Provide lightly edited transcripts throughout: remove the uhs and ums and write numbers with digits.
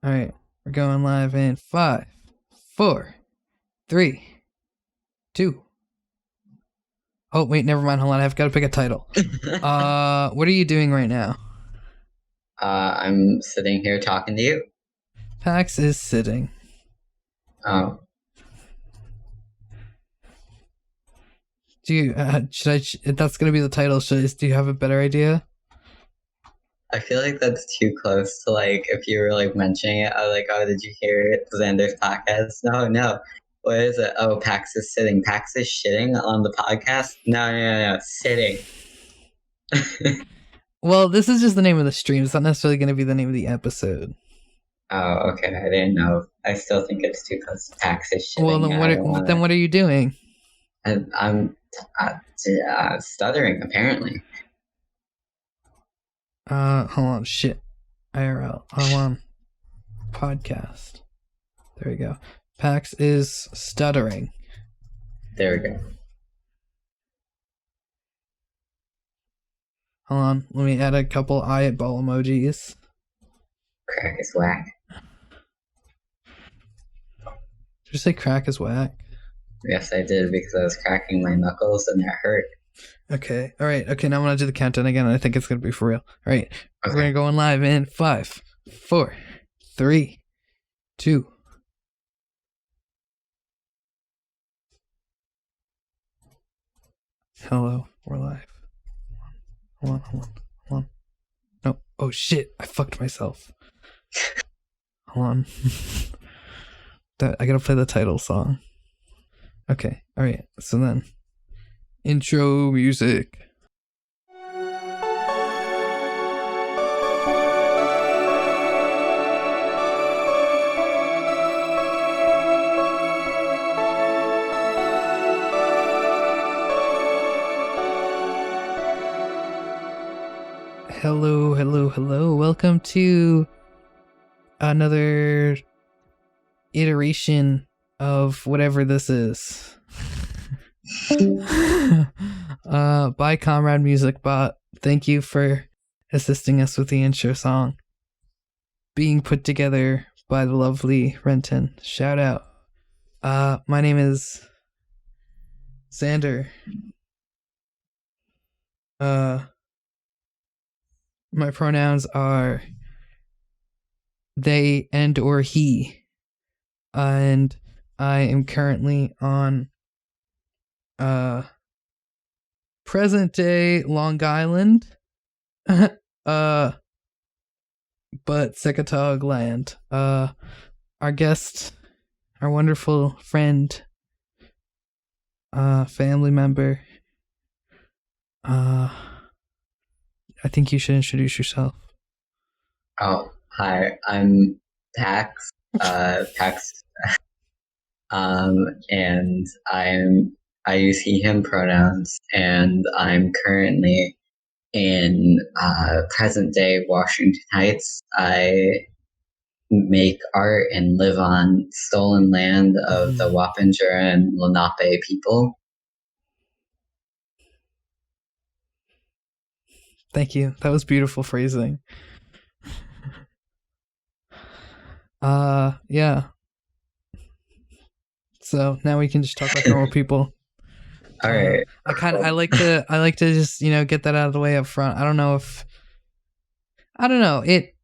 All right, we're going live in 5, 4, 3, 2. Oh, wait, never mind. Hold on. I've got to pick a title. What are you doing right now? I'm sitting here talking to you. Pax is sitting. Oh, Do you, if that's going to be the title, do you have a better idea? I feel like that's too close to, like, if you were, like, mentioning it, I was like, oh, did you hear Xander's podcast? No. What is it? Oh, Pax is sitting. Pax is shitting on the podcast? No, sitting. Well, this is just the name of the stream. It's not necessarily going to be the name of the episode. Oh, okay, I didn't know. I still think it's too close to Pax is shitting. Well, then what are you doing? I'm stuttering, apparently. Hold on, shit. IRL. Hold on. Podcast. There we go. Pax is stuttering. There we go. Hold on. Let me add a couple eyeball emojis. Crack is whack. Did you say crack is whack? Yes, I did, because I was cracking my knuckles and it hurt. Okay. All right. Okay, now I'm going to do the countdown again. I think it's going to be for real. All right. Okay. We're going to go on live in 5, 4, 3, 2. Hello. We're live. Hold on. No. Oh, shit. I fucked myself. Hold on. I got to play the title song. Okay. All right. So then, intro music. Hello. Welcome to another iteration of whatever this is. By Comrade Music Bot. Thank you for assisting us with the intro song. Being put together by the lovely Renton. Shout out. My name is Xander. My pronouns are they and or he. And I am currently on present day Long Island. But Secatog land. Our guest, our wonderful friend, family member. I think you should introduce yourself. Oh, hi, I'm Pax. Pax. And I use he/him pronouns, and I'm currently in present-day Washington Heights. I make art and live on stolen land of the Wappinger and Lenape people. Thank you. That was beautiful phrasing. Yeah. So now we can just talk like normal people. All right. I like to just, get that out of the way up front. I don't know. It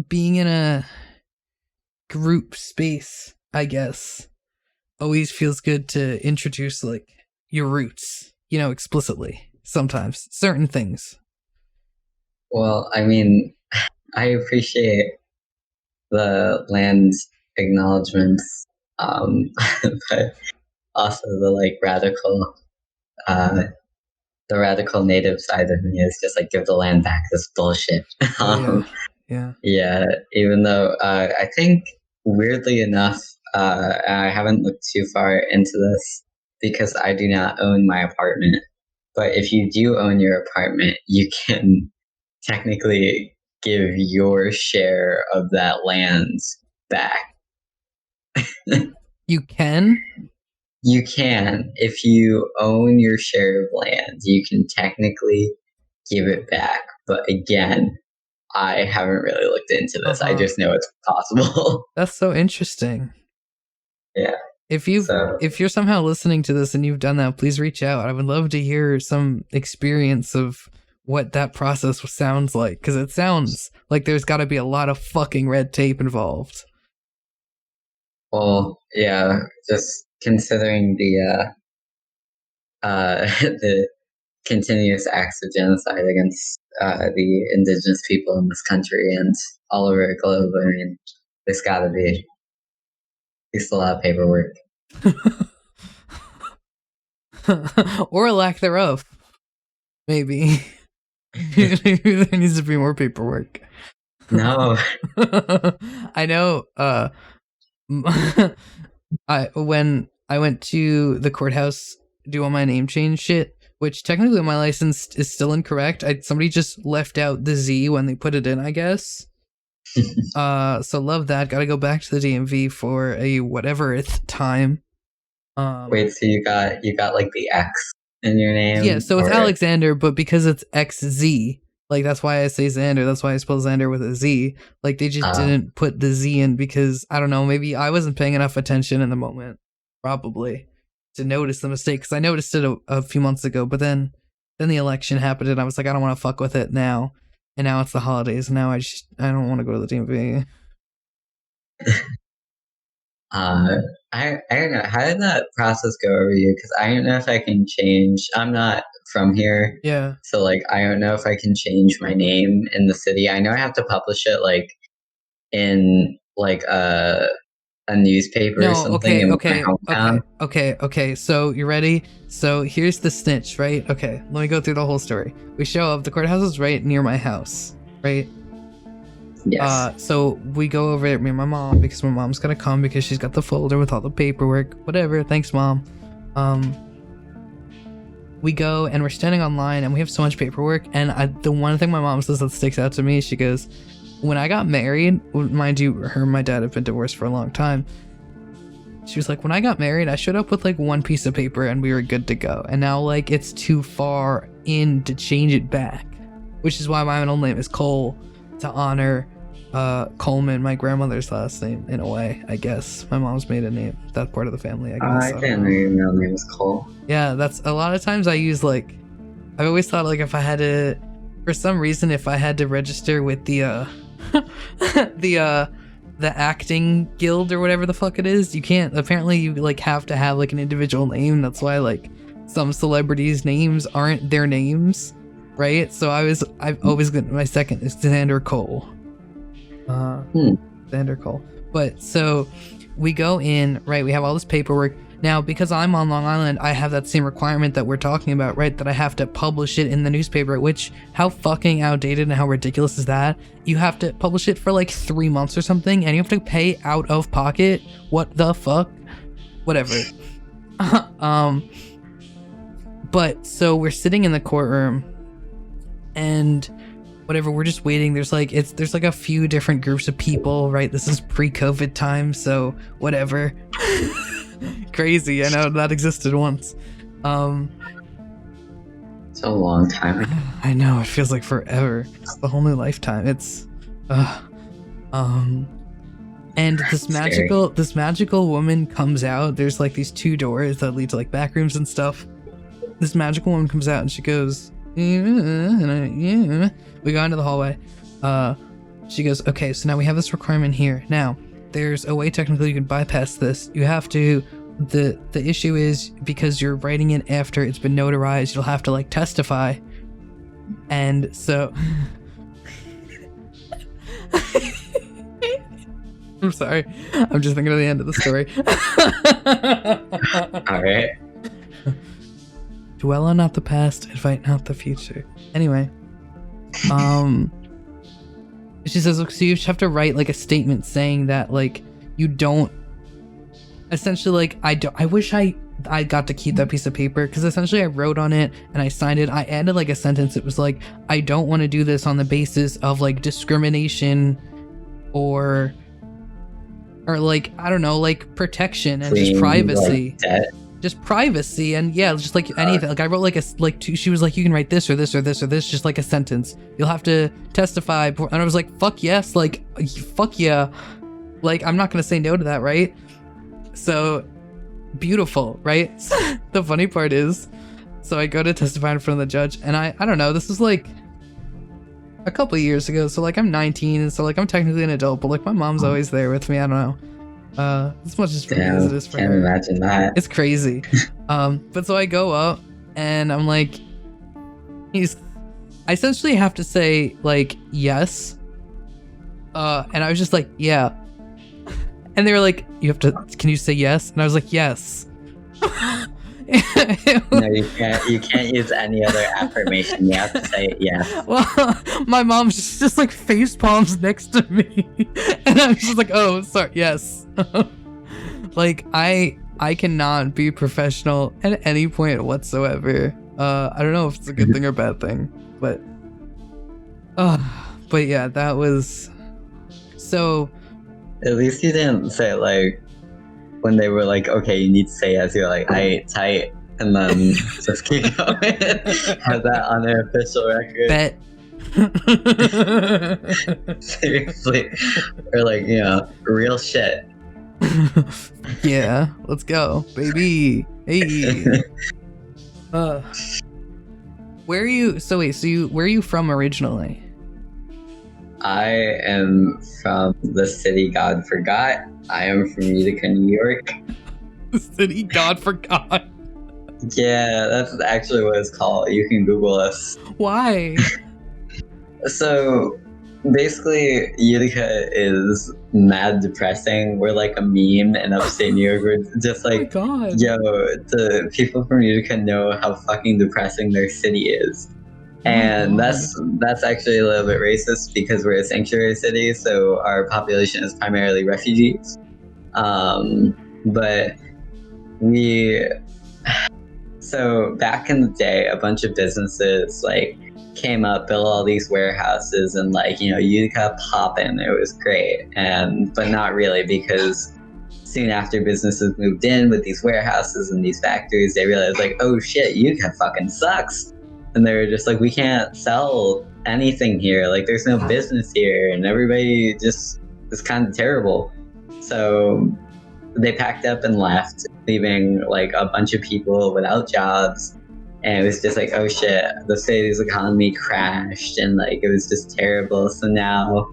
being in a group space, I guess, always feels good to introduce like your roots, explicitly. Sometimes certain things. Well, I mean, I appreciate the land acknowledgements, but also the radical native side of me is just like, give the land back. This bullshit. Yeah. Even though I think, weirdly enough, I haven't looked too far into this because I do not own my apartment. But if you do own your apartment, you can technically give your share of that land back. You can? You can. If you own your share of land, you can technically give it back. But again, I haven't really looked into this. I just know it's possible. That's so interesting. Yeah. If you're somehow listening to this and you've done that, please reach out. I would love to hear some experience of what that process sounds like, because it sounds like there's got to be a lot of fucking red tape involved. Well, yeah, just considering the the continuous acts of genocide against the indigenous people in this country and all over the globe. I mean, there's got to be at least a lot of paperwork. Or a lack thereof. Maybe. There needs to be more paperwork. No. I know when I went to the courthouse do all my name change shit, which technically my license is still incorrect. Somebody just left out the Z when they put it in, I guess. So love that. Gotta go back to the DMV for a whateverth time. Wait, so you got like the X in your name? Yeah, so it's Alexander, but because it's XZ, like that's why I say Xander. That's why I spell Xander with a Z. Like they just didn't put the Z in because I don't know. Maybe I wasn't paying enough attention in the moment, probably, to notice the mistake. Because I noticed it a few months ago, but then the election happened, and I was like, I don't want to fuck with it now. And now it's the holidays. And now I don't want to go to the DMV. I don't know. How did that process go over you? Because I don't know if I can change. I'm not from here. Yeah. So like, I don't know if I can change my name in the city. I know I have to publish it like in like a newspaper or something in my hometown. Okay. So you ready? So here's the snitch, right? Okay, let me go through the whole story. We show up. The courthouse is right near my house, right? Yes. So we go over there, me and my mom, because my mom's gonna come because she's got the folder with all the paperwork. Whatever. Thanks, Mom. We go and we're standing online and we have so much paperwork. And the one thing my mom says that sticks out to me, she goes, when I got married, mind you, her and my dad have been divorced for a long time. She was like, when I got married, I showed up with like one piece of paper and we were good to go. And now like it's too far in to change it back, which is why my middle name is Cole, to honor Coleman, my grandmother's last name, in a way, I guess. My mom's maiden name, that part of the family, I guess. I didn't know your middle name was Cole. Yeah, that's a lot of times I use like, I've always thought like if I had to, for some reason, if I had to register with the the acting guild or whatever the fuck it is, you can't. Apparently you like have to have like an individual name. That's why like some celebrities' names aren't their names, right? So I've always got my second is Xander Cole. Xander Cole. But so we go in, right? We have all this paperwork. Now, because I'm on Long Island, I have that same requirement that we're talking about, right? That I have to publish it in the newspaper, which, how fucking outdated and how ridiculous is that? You have to publish it for like 3 months or something, and you have to pay out of pocket? What the fuck? Whatever. But, so we're sitting in the courtroom, and whatever, we're just waiting. There's like a few different groups of people, right? This is pre-COVID time, so whatever. Crazy, I know that existed once. It's a long time ago. I know, it feels like forever. It's the whole new lifetime. It's and this magical woman comes out. There's like these 2 doors that lead to like back rooms and stuff. This magical woman comes out and she goes, we go into the hallway. She goes, okay, so now we have this requirement here. Now there's a way technically you can bypass this. You have to, the issue is because you're writing it after it's been notarized, you'll have to like testify. And so I'm sorry, I'm just thinking of the end of the story. All right. Dwell on not the past, invite not the future. Anyway, she says, look, so you have to write like a statement saying that like you don't, essentially like I wish I got to keep that piece of paper, because essentially I wrote on it and I signed it. I added like a sentence. It was like, I don't want to do this on the basis of like discrimination or like, I don't know, like protection and just privacy. Like just privacy, and yeah, just like anything. Like I wrote she was like, you can write this or this or this or this, just like a sentence. You'll have to testify, and I was like, fuck yes, like fuck yeah, like I'm not gonna say no to that, right? So beautiful, right? The funny part is, so I go to testify in front of the judge, and I don't know, this is like a couple of years ago, so like I'm 19, and so like I'm technically an adult, but like my mom's always there with me. I don't know. As much as for me as it is for her. Can't imagine that. It's crazy. But so I go up and I'm like, I essentially have to say like yes. And I was just like, yeah. And they were like, can you say yes? And I was like, yes. No, you can't use any other affirmation. You have to say yes. Well, my mom's just like face palms next to me, and I'm just like, oh, sorry, yes. Like I cannot be professional at any point whatsoever. I don't know if it's a good thing or bad thing, but yeah, that was so. At least you didn't say like, when they were like, okay, you need to say yes, you're like, I tight, and then just keep going. Have that on their official record. Bet. Seriously. Or like, real shit. Yeah, let's go, baby. Hey. Where are you? Where are you from originally? I am from the city God forgot. I am from Utica, New York. The city God forgot. Yeah, that's actually what it's called. You can Google us. Why? So, basically, Utica is mad depressing. We're like a meme in upstate New York. We're just like, oh my God. Yo, the people from Utica know how fucking depressing their city is. And that's actually a little bit racist because we're a sanctuary city, so our population is primarily refugees. But so back in the day, a bunch of businesses like came up, built all these warehouses, and like, Utica poppin'. It was great, but not really, because soon after businesses moved in with these warehouses and these factories, they realized like, oh shit, Utica fucking sucks. And they were just like, we can't sell anything here. Like, there's no business here, and everybody just is kind of terrible. So they packed up and left, leaving like a bunch of people without jobs. And it was just like, oh shit, the city's economy crashed, and like it was just terrible. So now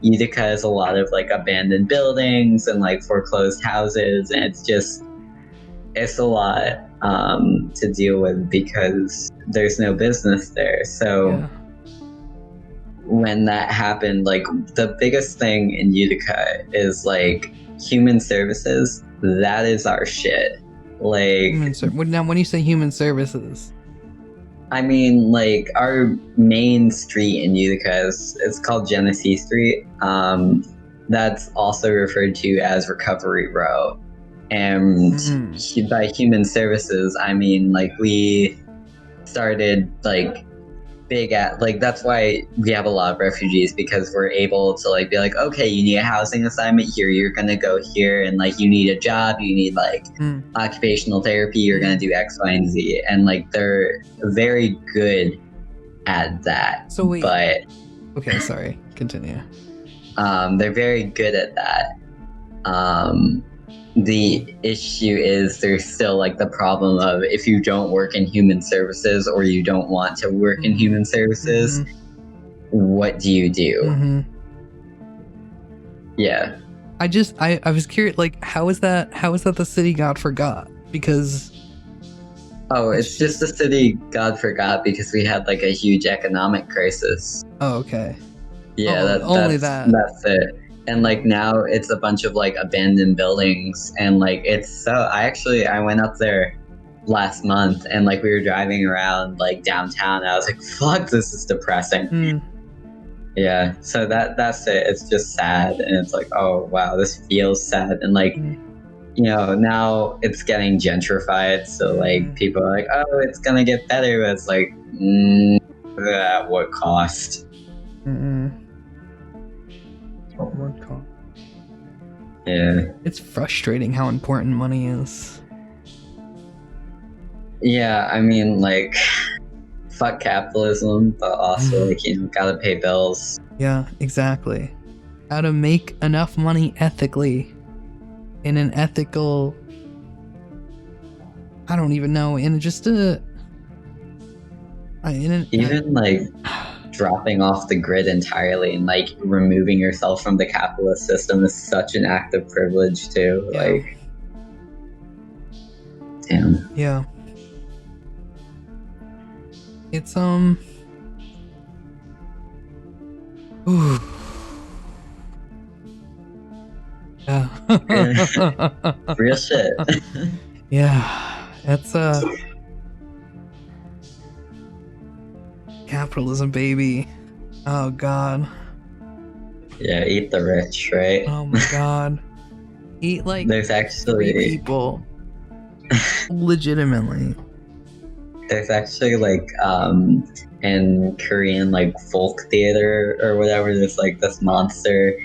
Utica has a lot of like abandoned buildings and like foreclosed houses, and it's a lot to deal with because there's no business there. So when that happened, like the biggest thing in Utica is like human services. That is our shit. Like, now when you say human services, I mean like our main street in Utica it's called Genesee Street. That's also referred to as Recovery Row. And by human services, I mean like we started like big at like, that's why we have a lot of refugees, because we're able to like be like, okay, you need a housing assignment here, you're gonna go here, and like you need a job, you need like occupational therapy, you're gonna do X, Y, and Z. And like they're very good at that. So wait, but okay, sorry, continue. They're very good at that. The issue is there's still like the problem of, if you don't work in human services, or you don't want to work in human services, what do you do? Yeah. I was curious, like, how is that the city God forgot? Because it's just the city God forgot because we had like a huge economic crisis. Oh, okay. Yeah, that's it. And like now it's a bunch of like abandoned buildings, and like I went up there last month, and like we were driving around like downtown, and I was like, fuck, this is depressing. Yeah, so that's it. It's just sad, and it's like, oh wow, this feels sad. And like now it's getting gentrified, so like people are like, oh, it's gonna get better, but it's like, at what cost? Yeah, it's frustrating how important money is. Yeah, I mean, like, fuck capitalism, but also, like, gotta pay bills. Yeah, exactly. How to make enough money ethically, in an ethical, I don't even know, in just a, like dropping off the grid entirely and like removing yourself from the capitalist system is such an act of privilege too. Yeah. Like, damn. Yeah. It's ooh. Yeah. Real shit. Yeah. It's capitalism, baby. Oh god. Yeah, eat the rich, right? Oh my god. Eat like there's actually 3 people. Legitimately. There's actually like in Korean like folk theater or whatever, there's like this monster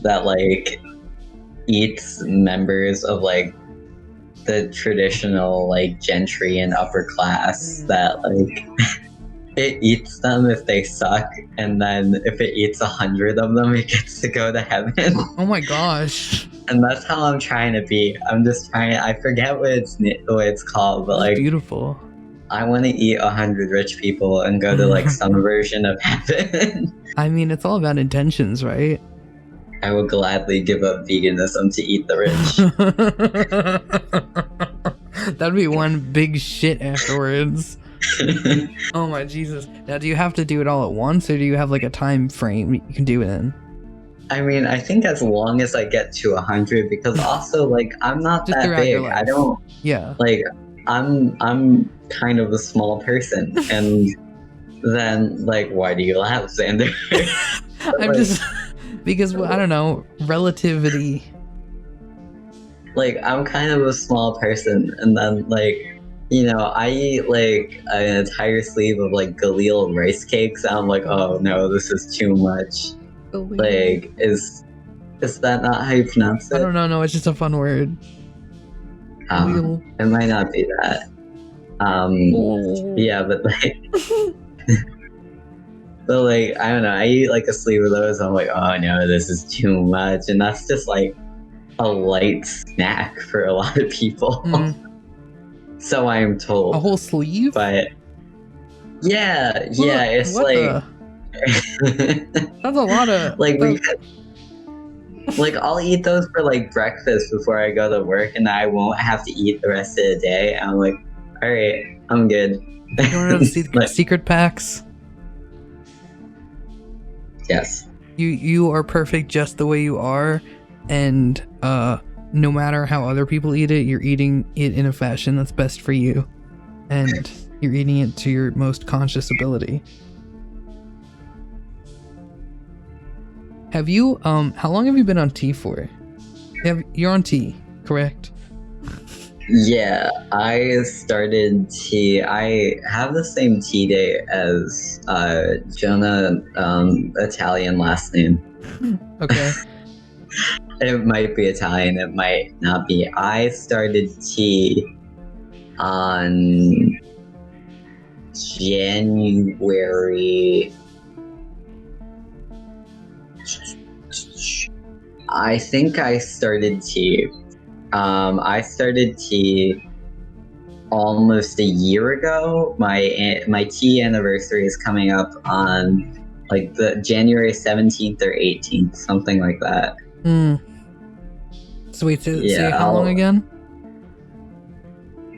that like eats members of like the traditional like gentry and upper class that like it eats them if they suck, and then if it eats 100 of them, it gets to go to heaven. Oh my gosh. And that's how I'm trying to be. I'm just trying. I forget what it's called, but that's like beautiful. I want to eat 100 rich people and go to like some version of heaven. I mean, it's all about intentions, right? I will gladly give up veganism to eat the rich. That'd be one big shit afterwards. Oh my Jesus. Now, do you have to do it all at once, or do you have like a time frame you can do it in? I mean, I think as long as I get to 100, because also like I'm not just that big. I don't. Yeah. Like I'm kind of a small person, and then like, why do you laugh, Xander? I'm like, just because I don't know, relativity. Like I'm kind of a small person, and then like, you know, I eat like an entire sleeve of like Galil rice cakes, and I'm like, oh no, this is too much. Galil. Like, is that not how you pronounce it? I don't know. No, it's just a fun word. It might not be that. Yeah, but like, but like, I don't know. I eat like a sleeve of those. I'm like, oh no, this is too much, and that's just like a light snack for a lot of people. So I am told. A whole sleeve? But yeah, it's like that's a lot of like like I'll eat those for like breakfast before I go to work, and I won't have to eat the rest of the day. I'm like, all right, I'm good. You want to know secret packs? Yes. You are perfect just the way you are, and no matter how other people eat it, you're eating it in a fashion that's best for you, and you're eating it to your most conscious ability. Have you how long have you been on tea for? You're on tea, correct? Yeah, I started tea. I have the same tea day as Jonah, Italian last name. Okay. It might be Italian, it might not be. I started tea on January. I think I started tea. I started tea almost a year ago. My tea anniversary is coming up on like the January 17th or 18th, something like that. So wait, say how long again?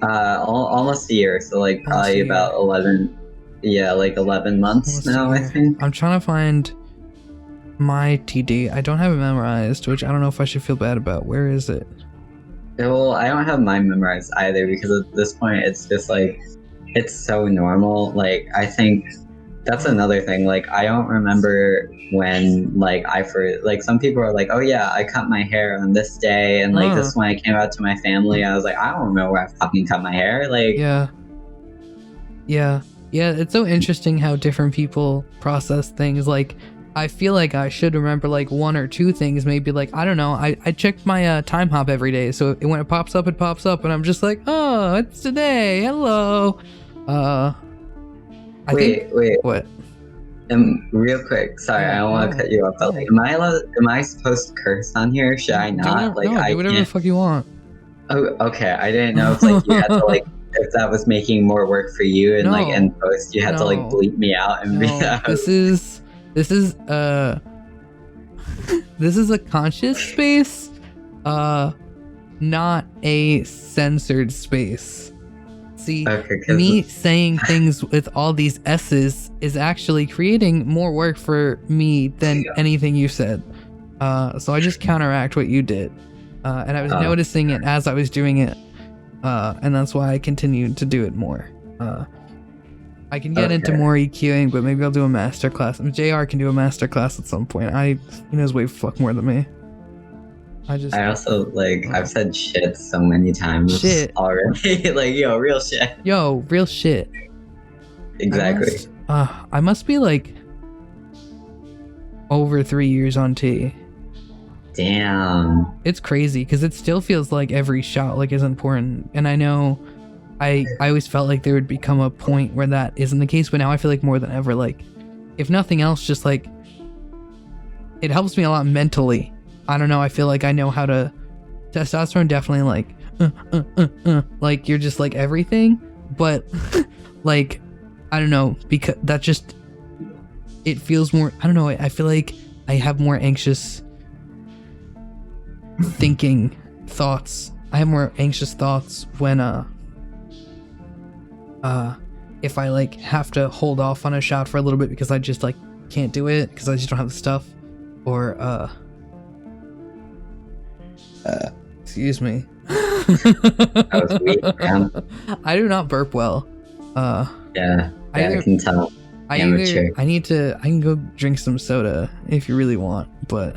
Almost a year. So like probably about 11 months now, I think. I'm trying to find my TD. I don't have it memorized, which I don't know if I should feel bad about. Where is it? Well, I don't have mine memorized either, because at this point it's just like, it's so normal. Like, I think that's another thing. Like, I don't remember when, like, some people are like, oh yeah, I cut my hair on this day, and like this when I came out to my family, I was like, I don't remember where I fucking cut my hair. Like, yeah, it's so interesting how different people process things. Like, I feel like I should remember like one or two things. Maybe like, I don't know. I checked my time hop every day. So when it pops up, and I'm just like, oh, it's today. Hello. Wait. What? Real quick, sorry, I don't want to cut you off, but like, am I supposed to curse on here? Should I not? Do whatever the fuck you want. Oh, okay. I didn't know if like you had to like, if that was making more work for you, and like in post you had to like bleep me out and read out. This is a conscious space, not a censored space. See, me saying things with all these S's is actually creating more work for me than anything you said. So I just counteract what you did. And I was noticing it as I was doing it. And that's why I continued to do it more. I can get into more EQing, but maybe I'll do a masterclass. JR can do a masterclass at some point. He knows way fuck more than me. I also like I've said shit so many times already. Like real shit. Real shit. Exactly. I must be like over 3 years on T. Damn. It's crazy because it still feels like every shot like is important, and I know I always felt like there would become a point where that isn't the case, but now I feel like more than ever, like if nothing else, just like it helps me a lot mentally. I don't know. I feel like I know how to. Testosterone definitely like you're just like everything, but like I don't know, because that just it feels more. I don't know. I feel like I have more anxious thinking thoughts. I have more anxious thoughts when if I like have to hold off on a shot for a little bit because I just like can't do it because I just don't have the stuff, or excuse me. That was weak, man. I do not burp well. Yeah, I can tell. I can go drink some soda if you really want, but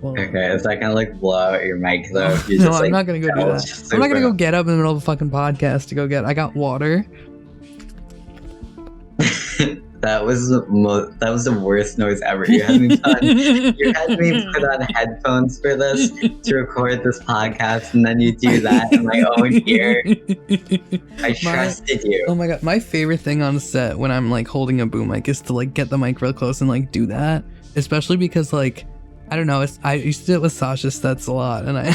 okay, is that gonna like blow out your mic though? No, I'm not gonna go do that. I'm not gonna go get up in the middle of a fucking podcast to go get. I got water. That was the worst noise ever. You had me put on headphones for this to record this podcast, and then you do that in my own ear. I trusted you. Oh my god, my favorite thing on set when I'm like holding a boom mic is to like get the mic real close and like do that, especially because like I don't know. I used to do it with Sasha Stutz a lot, and I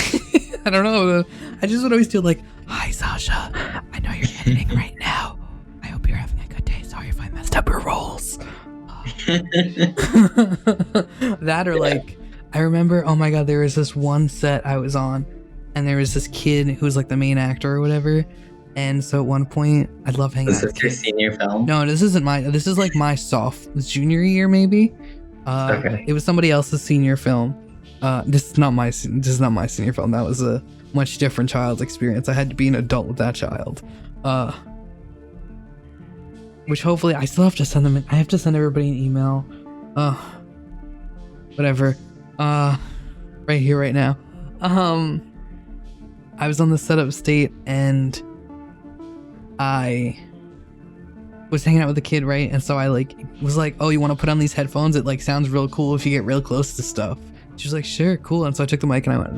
don't know. I just would always do like, "Hi Sasha, I know you're editing right now. I hope you're having a good day. Sorry if I messed up your roles." That or like, I remember. Oh my god, there was this one set I was on, and there was this kid who was like the main actor or whatever. And so at one point, I'd love hanging out. Is this your senior film? No, this isn't mine. This is like my junior year maybe. Okay. It was somebody else's senior film. This is not my senior film. That was a much different child's experience. I had to be an adult with that child. Which hopefully I still have to send them. I have to send everybody an email. Whatever. Right here, right now. I was on the set of State, and I was hanging out with a kid, right? And so I like was like, "Oh, you want to put on these headphones? It like sounds real cool if you get real close to stuff." She was like, "Sure, cool." And so I took the mic and I went,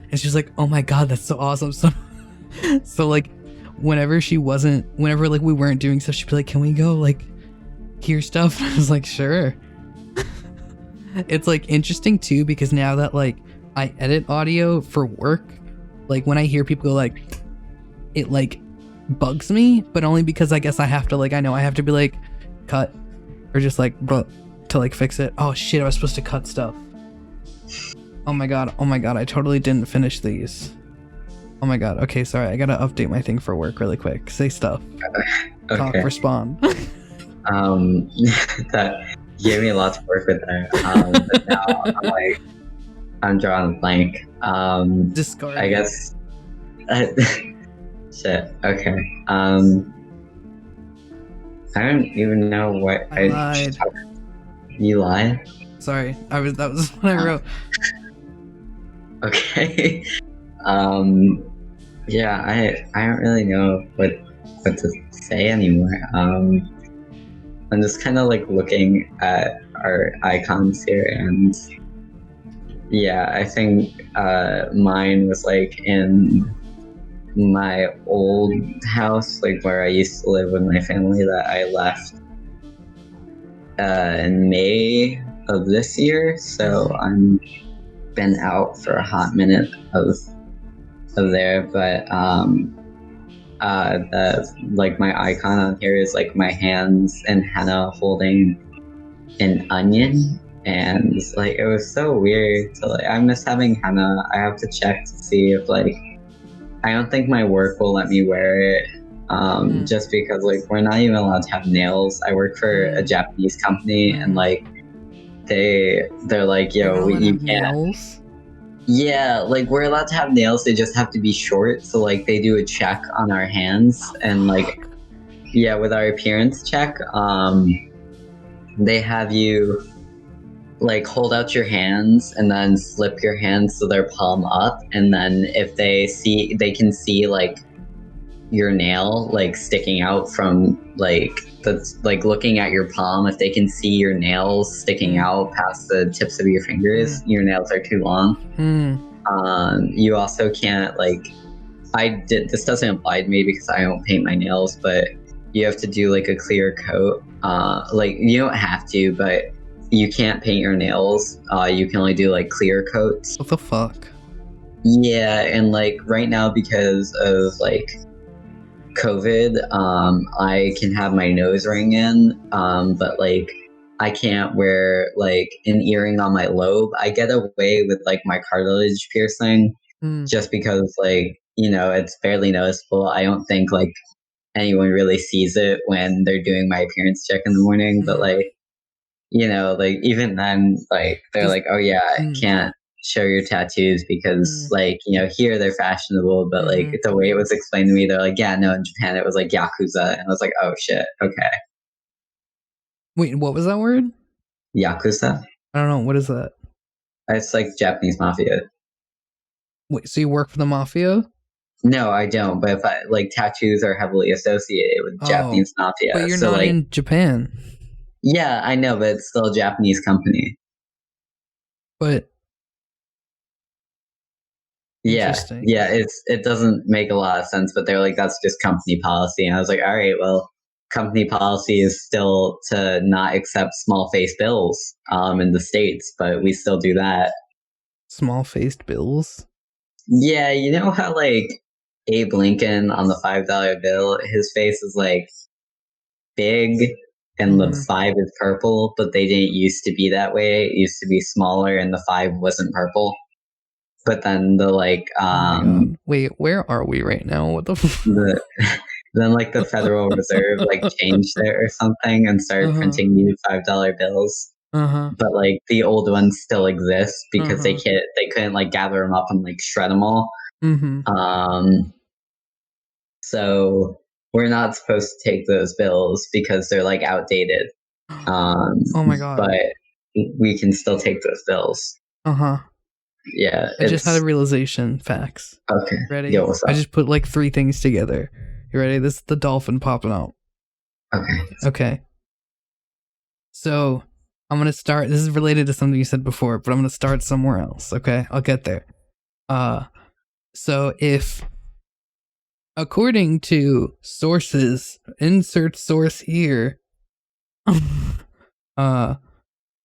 and she was like, "Oh my god, that's so awesome!" So like, whenever like we weren't doing stuff, she'd be like, "Can we go like hear stuff?" And I was like, "Sure." It's like interesting too because now that like I edit audio for work, like when I hear people go like, it like bugs me, but only because I guess I have to like I know I have to be like cut or just like to like fix it. Oh shit, I was supposed to cut stuff. Oh my god, I totally didn't finish these. Oh my god, okay, sorry, I gotta update my thing for work really quick. Say stuff. Okay. Talk, respond. That gave me a lot to work with there. But now I'm drawing a blank. Discard. I guess shit. Okay. I don't even know what I lied. You lied? Sorry, that was what I wrote. Okay. Yeah, I don't really know what to say anymore. I'm just kind of like looking at our icons here, and yeah, I think mine was like in my old house, like where I used to live with my family, that I left in May of this year. So I'm been out for a hot minute of there, but like my icon on here is like my hands and henna holding an onion, and like it was so weird. So like I miss having henna. I have to check to see if like I don't think my work will let me wear it, just because like we're not even allowed to have nails. I work for a Japanese company, and like they're like, yo, you can't. Nails? Yeah, like we're allowed to have nails. They just have to be short. So like they do a check on our hands, and like yeah, with our appearance check, they have you like hold out your hands and then flip your hands so they're palm up, and then if they can see like your nail like sticking out from like that's like looking at your palm. If they can see your nails sticking out past the tips of your fingers, your nails are too long. You also can't like this doesn't apply to me because I don't paint my nails, but you have to do like a clear coat. Like you don't have to, but you can't paint your nails. You can only do like clear coats. What the fuck? Yeah, and like right now because of like COVID, I can have my nose ring in, but like I can't wear like an earring on my lobe. I get away with like my cartilage piercing just because like, you know, it's barely noticeable. I don't think like anyone really sees it when they're doing my appearance check in the morning, but like, you know, like even then, like they're like, oh yeah, I can't show your tattoos because like, you know, here they're fashionable, but like the way it was explained to me, they're like, yeah, no, in Japan it was like Yakuza, and I was like, oh shit, okay. Wait, what was that word? Yakuza? I don't know, what is that? It's like Japanese mafia. Wait, so you work for the mafia? No, I don't, but if I like tattoos are heavily associated with Japanese mafia. But you're so, not like, in Japan. Yeah, I know, but it's still a Japanese company. But yeah, it doesn't make a lot of sense, but they're like, that's just company policy. And I was like, all right, well, company policy is still to not accept small face bills in the States, but we still do that. Small faced bills? Yeah, you know how like Abe Lincoln on the $5 bill, his face is like big and the 5 is purple, but they didn't used to be that way. It used to be smaller and the 5 wasn't purple. But then the like wait, where are we right now? What the then like the Federal Reserve like changed it or something and started printing new $5 bills. But like the old ones still exist because they couldn't like gather them up and like shred them all. So we're not supposed to take those bills because they're like outdated. Oh my god! But we can still take those bills. Yeah, I just had a realization. Facts. Okay. Ready? Yo, what's up? I just put like 3 things together. You ready? This is the dolphin popping out. Okay. So I'm gonna start. This is related to something you said before, but I'm gonna start somewhere else. Okay, I'll get there. So if, according to sources, insert source here,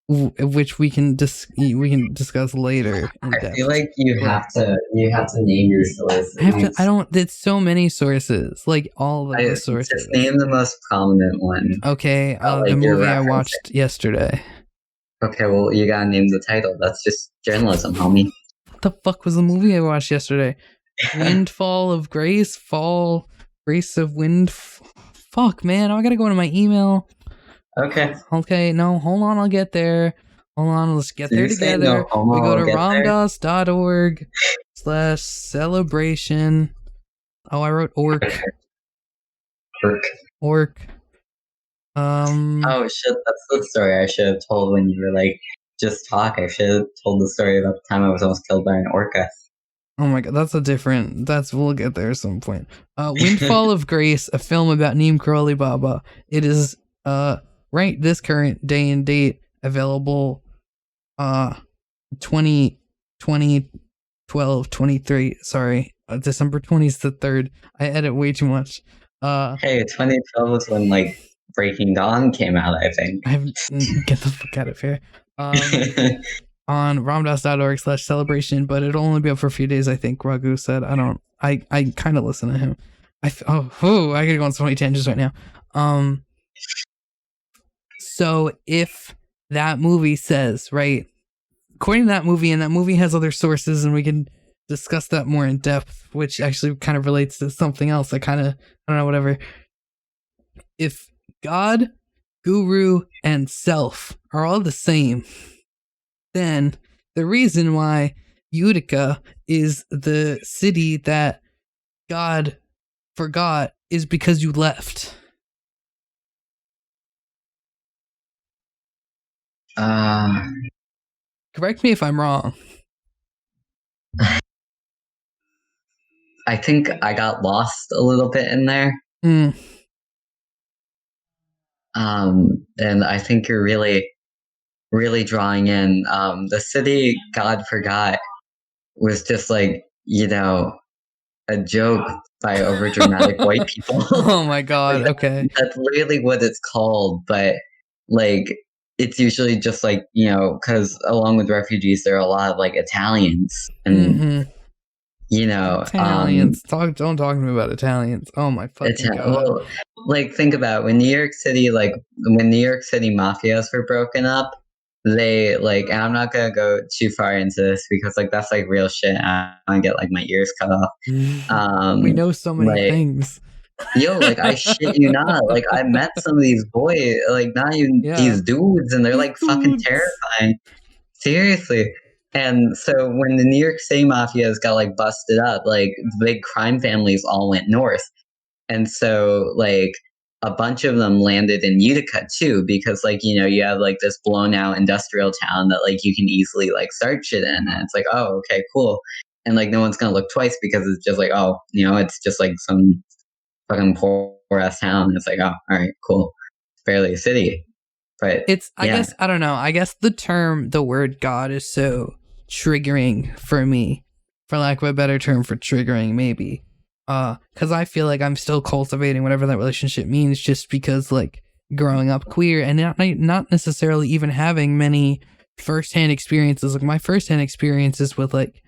which we can discuss later. I feel like you have to name your sources. It's so many sources, like all of the sources. Just name the most prominent one. Okay, the movie I watched yesterday. Okay, well you gotta name the title. That's just journalism, homie. What the fuck was the movie I watched yesterday? Windfall of Grace, Grace of Wind. Fuck, man, I gotta go into my email. Okay, no, hold on, I'll get there. Hold on, let's get there together. We go to ramdas.org/celebration. Oh, I wrote orc. Orc. Oh shit, that's the story I should have told when you were like, just talk. I should have told the story about the time I was almost killed by an orca. Oh my god, we'll get there at some point. Windfall of Grace, a film about Neem Karoli Baba. It is right this current day and date available 2012, 23. Sorry, December 20th is the 3rd. I edit way too much. Hey, 2012 was when like Breaking Dawn came out, I think. Get the fuck out of here. On ramdas.org/celebration, but it'll only be up for a few days, I think. Raghu said. I kind of listen to him. I gotta go on so many tangents right now. So if that movie says, right, according to that movie, and that movie has other sources, and we can discuss that more in depth, which actually kind of relates to something else. I don't know, whatever. If God, Guru, and Self are all the same, then the reason why Utica is the city that God forgot is because you left. Correct me if I'm wrong. I think I got lost a little bit in there. And I think you're really, really drawing in. The city God forgot was just like, a joke by overdramatic white people. Oh my God. Okay. That's literally what it's called. But like, it's usually just like, because along with refugees, there are a lot of like Italians and, Italians. Don't talk to me about Italians. Oh my fucking God. Well, like, think about when New York City mafias were broken up, they like, and I'm not gonna go too far into this because like that's like real shit. I get like my ears cut off. We know so many things. Yo, like I shit you not. Like I met some of these boys, like not even these dudes, and they're like fucking terrifying. Seriously. And so when the New York City mafias got like busted up, like the big crime families all went north. And so like a bunch of them landed in Utica too, because like, you have like this blown out industrial town that like you can easily like start shit in. And it's like, oh, okay, cool. And like no one's going to look twice because it's just like, oh, it's just like some fucking poor ass town. And it's like, oh, all right, cool. It's barely a city. But I guess, I don't know. I guess the word God is so triggering for me, for lack of a better term for triggering, maybe. Because I feel like I'm still cultivating whatever that relationship means, just because like growing up queer and not necessarily even having many firsthand experiences. Like my firsthand experiences with like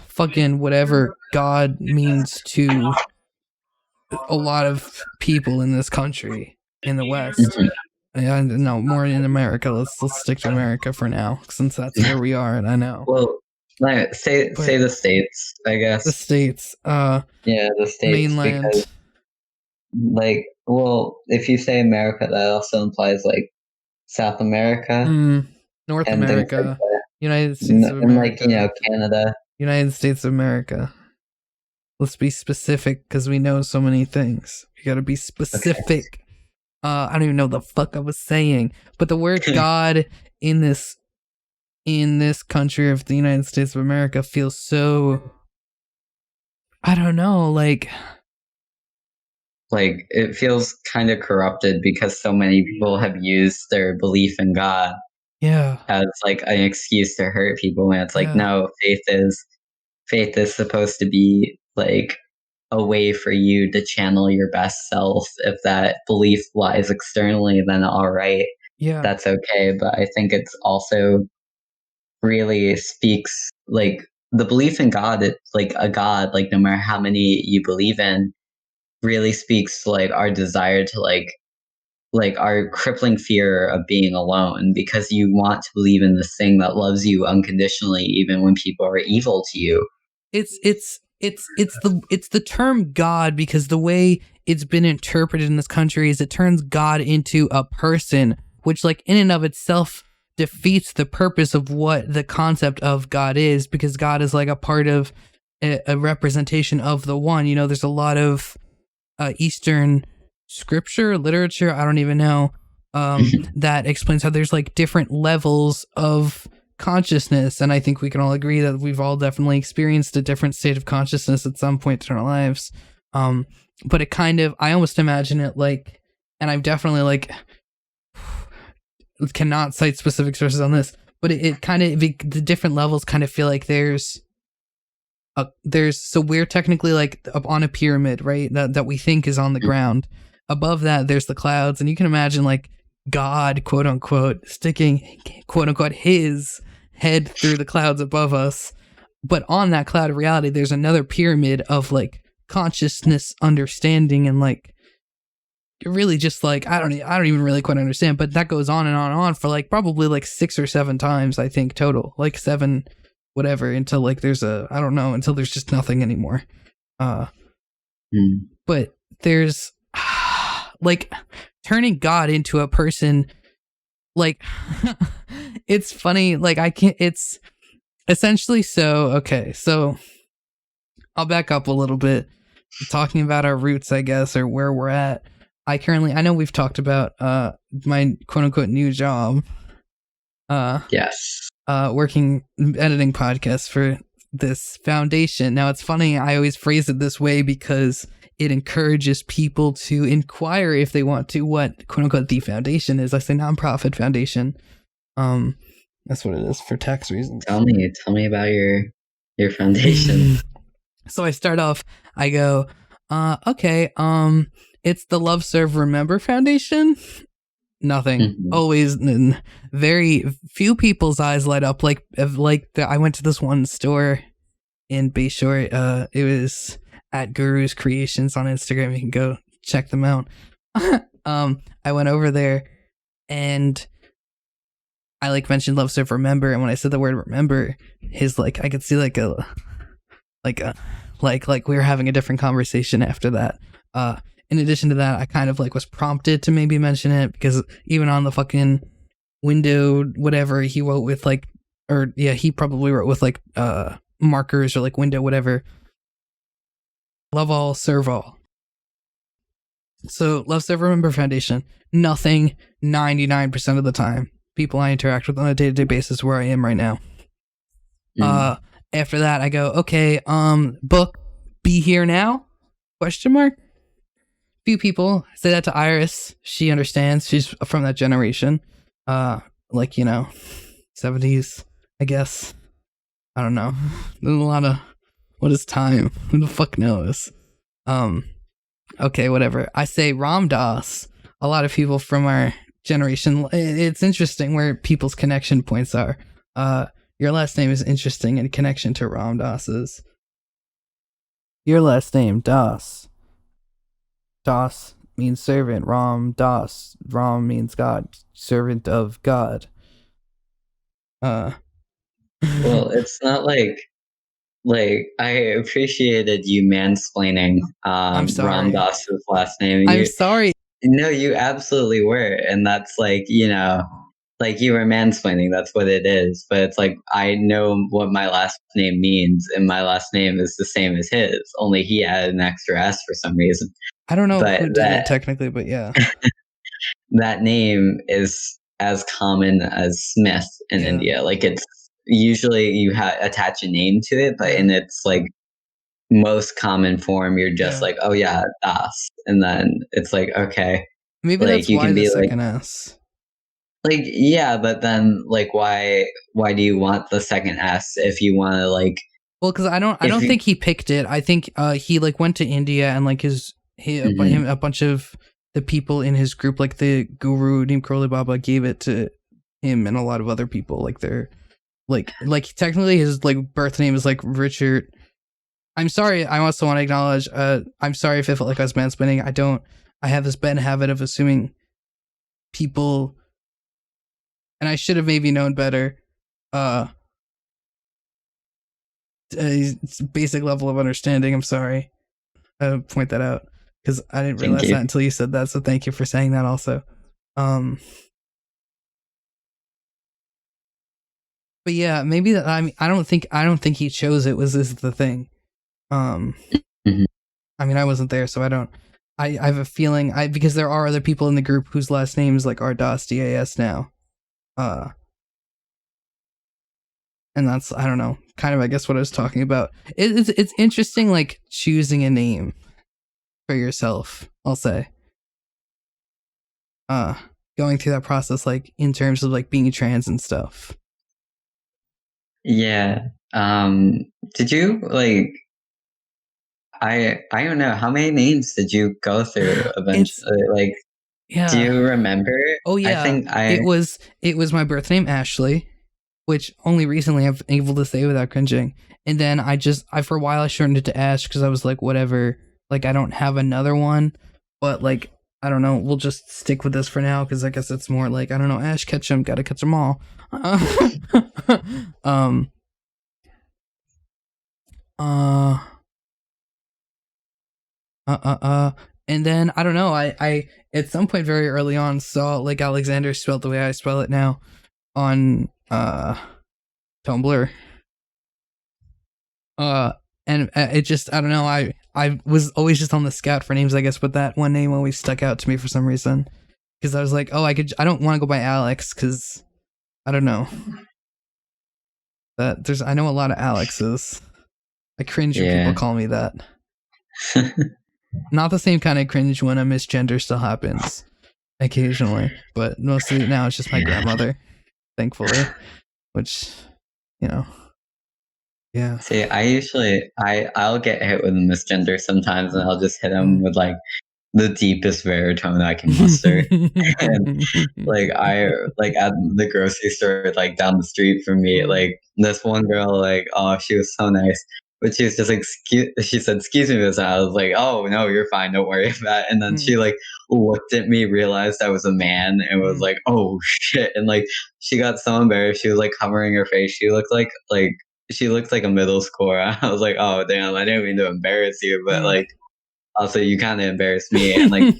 fucking whatever God means to a lot of people in this country, in the West. Yeah, no, more in America. Let's stick to America for now, since that's where we are, and I know. Well, say the States, I guess. The States. The States. Mainland. Because, like, well, if you say America, that also implies like South America, North America, like United States of America, and like Canada, United States of America. Let's be specific because we know so many things. We got to be specific. Okay. I don't even know the fuck I was saying, but the word God in this country of the United States of America feels so, I don't know, like it feels kind of corrupted because so many people have used their belief in God as like an excuse to hurt people, when it's like, no, faith is supposed to be like a way for you to channel your best self. If that belief lies externally, then all right, that's okay. But I think it's also really speaks like the belief in God. It's like a God, like no matter how many you believe in, really speaks to like our desire to like our crippling fear of being alone, because you want to believe in this thing that loves you unconditionally, even when people are evil to you. It's the term God, because the way it's been interpreted in this country is it turns God into a person, which like in and of itself defeats the purpose of what the concept of God is, because God is like a part of a representation of the one. There's a lot of Eastern scripture, literature, I don't even know, that explains how there's like different levels of consciousness, and I think we can all agree that we've all definitely experienced a different state of consciousness at some point in our lives. But it kind of, I almost imagine it like, and I've definitely like, cannot cite specific sources on this, but it kind of, the different levels kind of feel like so we're technically like up on a pyramid, right? That we think is on the ground. Above that, there's the clouds, and you can imagine like God, quote unquote, sticking, quote unquote, his head through the clouds above us. But on that cloud of reality, there's another pyramid of like consciousness, understanding, and like really just like I don't even really quite understand. But that goes on and on and on for like probably like 6 or 7 times, I think, total, like 7, whatever, until like there's until there's just nothing anymore. But there's like turning God into a person, like it's funny, like it's essentially okay, so I'll back up a little bit, talking about our roots, I guess, or where we're at. I know we've talked about my quote unquote new job. Yes. Working editing podcasts for this foundation. Now it's funny, I always phrase it this way because it encourages people to inquire if they want to what quote unquote the foundation is. I say nonprofit foundation. That's what it is for tax reasons. Tell me about your foundation. So I start off, I go, okay, it's the Love Serve Remember Foundation. Nothing. Always very few people's eyes light up. I went to this one store in Bayshore. It was at Guru's Creations on Instagram. You can go check them out. I went over there and I like mentioned Love Serve Remember, and when I said the word remember, his like I could see like we were having a different conversation after that. In addition to that, I kind of like was prompted to maybe mention it because even on the fucking window, whatever, he wrote with like, he probably wrote with like markers or like window, whatever. Love all, serve all. So Love Serve Remember Foundation, nothing 99% of the time. People I interact with on a day-to-day basis where I am right now. After that, I go, okay, book Be Here Now? Question mark? Few people say that to Iris. She understands. She's from that generation. 70s, I guess. I don't know. There's a lot of, what is time? Who the fuck knows? Okay, whatever. I say Ram Dass. A lot of people from our generation, it's interesting where people's connection points are. Your last name is interesting in connection to Ram Dass's. Your last name, Das. Das means servant. Ram Das. Ram means God. Servant of God. Well, it's not like I appreciated you mansplaining Ram Dass's last name. I'm sorry. No, you absolutely were, and that's like, like you were mansplaining. That's what it is. But it's like I know what my last name means, and my last name is the same as his. Only he added an extra S for some reason. I don't know who did it technically, but yeah. That name is as common as Smith in India. Like it's usually you attach a name to it, but in its like most common form, you're just like, oh yeah, Das, and then it's like, okay, maybe like, that's you why can the be second like, S. Like yeah, but then like why do you want the second S if you want to like? Well, because I don't think he picked it. I think he like went to India and like a bunch of the people in his group, like the guru Neem Karoli Baba, gave it to him and a lot of other people. Like they're like technically his like birth name is like Richard. I'm sorry. I also want to acknowledge. I'm sorry if it felt like I was mansplaining. I have this bad habit of assuming people, and I should have maybe known better. Basic level of understanding. I'm sorry. Point that out because I didn't realize that until you said that. So thank you for saying that also. But yeah, maybe that. I mean, I don't think he chose it. Was this the thing? I mean, I wasn't there, so I don't. I have a feeling because there are other people in the group whose last names like are Das now. And that's, I don't know, kind of I guess what I was talking about. It's interesting, like choosing a name for yourself. I'll say. Go going through that process, like in terms of like being trans and stuff. Yeah. Did you like? I don't know, how many names did you go through eventually? Like, do you remember? Oh yeah. I think it was my birth name, Ashley, which only recently I've been able to say without cringing. And then I for a while I shortened it to Ash because I was like, whatever, like I don't have another one, but like I don't know, we'll just stick with this for now because I guess it's more like, I don't know, Ash Ketchum, gotta catch them all. And then I don't know, I at some point very early on saw like Alexander spelled the way I spell it now on Tumblr. And it just, I don't know, I was always just on the scout for names, I guess, but that one name always stuck out to me for some reason. Because I was like, oh, I don't want to go by Alex, because I don't know. I know a lot of Alexes. I cringe when people call me that. Not the same kind of cringe when a misgender still happens occasionally, but mostly now it's just my grandmother, thankfully, which, you know. Yeah. See, I usually I'll get hit with a misgender sometimes, and I'll just hit him with like the deepest baritone I can muster. And like at the grocery store, like down the street from me, like this one girl, like, oh, she was so nice, but she was just like, she said, "Excuse me, Miss." I was like, "Oh no, you're fine, don't worry about it." And then she like looked at me, realized I was a man, and was like, "Oh shit!" And like she got so embarrassed, she was like covering her face. She looked like she looks like a middle schooler. I was like, oh damn, I didn't mean to embarrass you, but like also you kind of embarrassed me. And like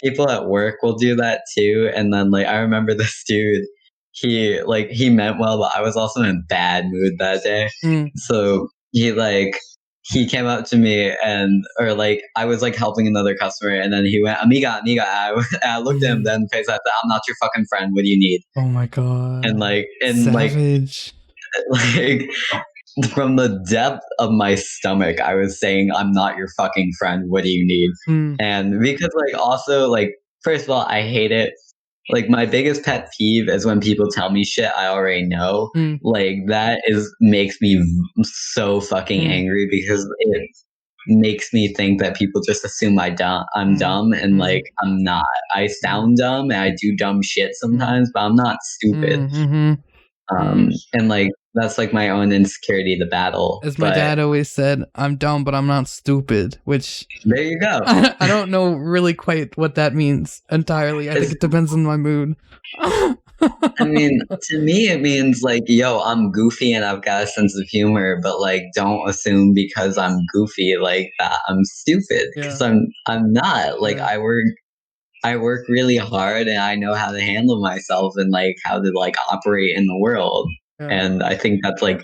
people at work will do that too. And then like I remember this dude, he meant well, but I was also in a bad mood that day. So he came up to me or like I was like helping another customer, and then he went, amiga, amiga. I looked at him then face. I said, "I'm not your fucking friend. What do you need?" Oh my god. And savage. Like from the depth of my stomach, I was saying, "I'm not your fucking friend. What do you need?" And because like also like first of all, I hate it. Like my biggest pet peeve is when people tell me shit I already know. Like that makes me so fucking angry because it makes me think that people just assume I'm dumb, and like I'm not. I sound dumb and I do dumb shit sometimes, but I'm not stupid. And like that's like my own insecurity to battle. As my dad always said, I'm dumb, but I'm not stupid, which there you go. I don't know really quite what that means entirely. I think it depends on my mood. I mean, to me, it means like, yo, I'm goofy and I've got a sense of humor, but like, don't assume because I'm goofy like that I'm stupid, because I'm not. Like, I work really hard and I know how to handle myself and like how to like operate in the world. And I think that's like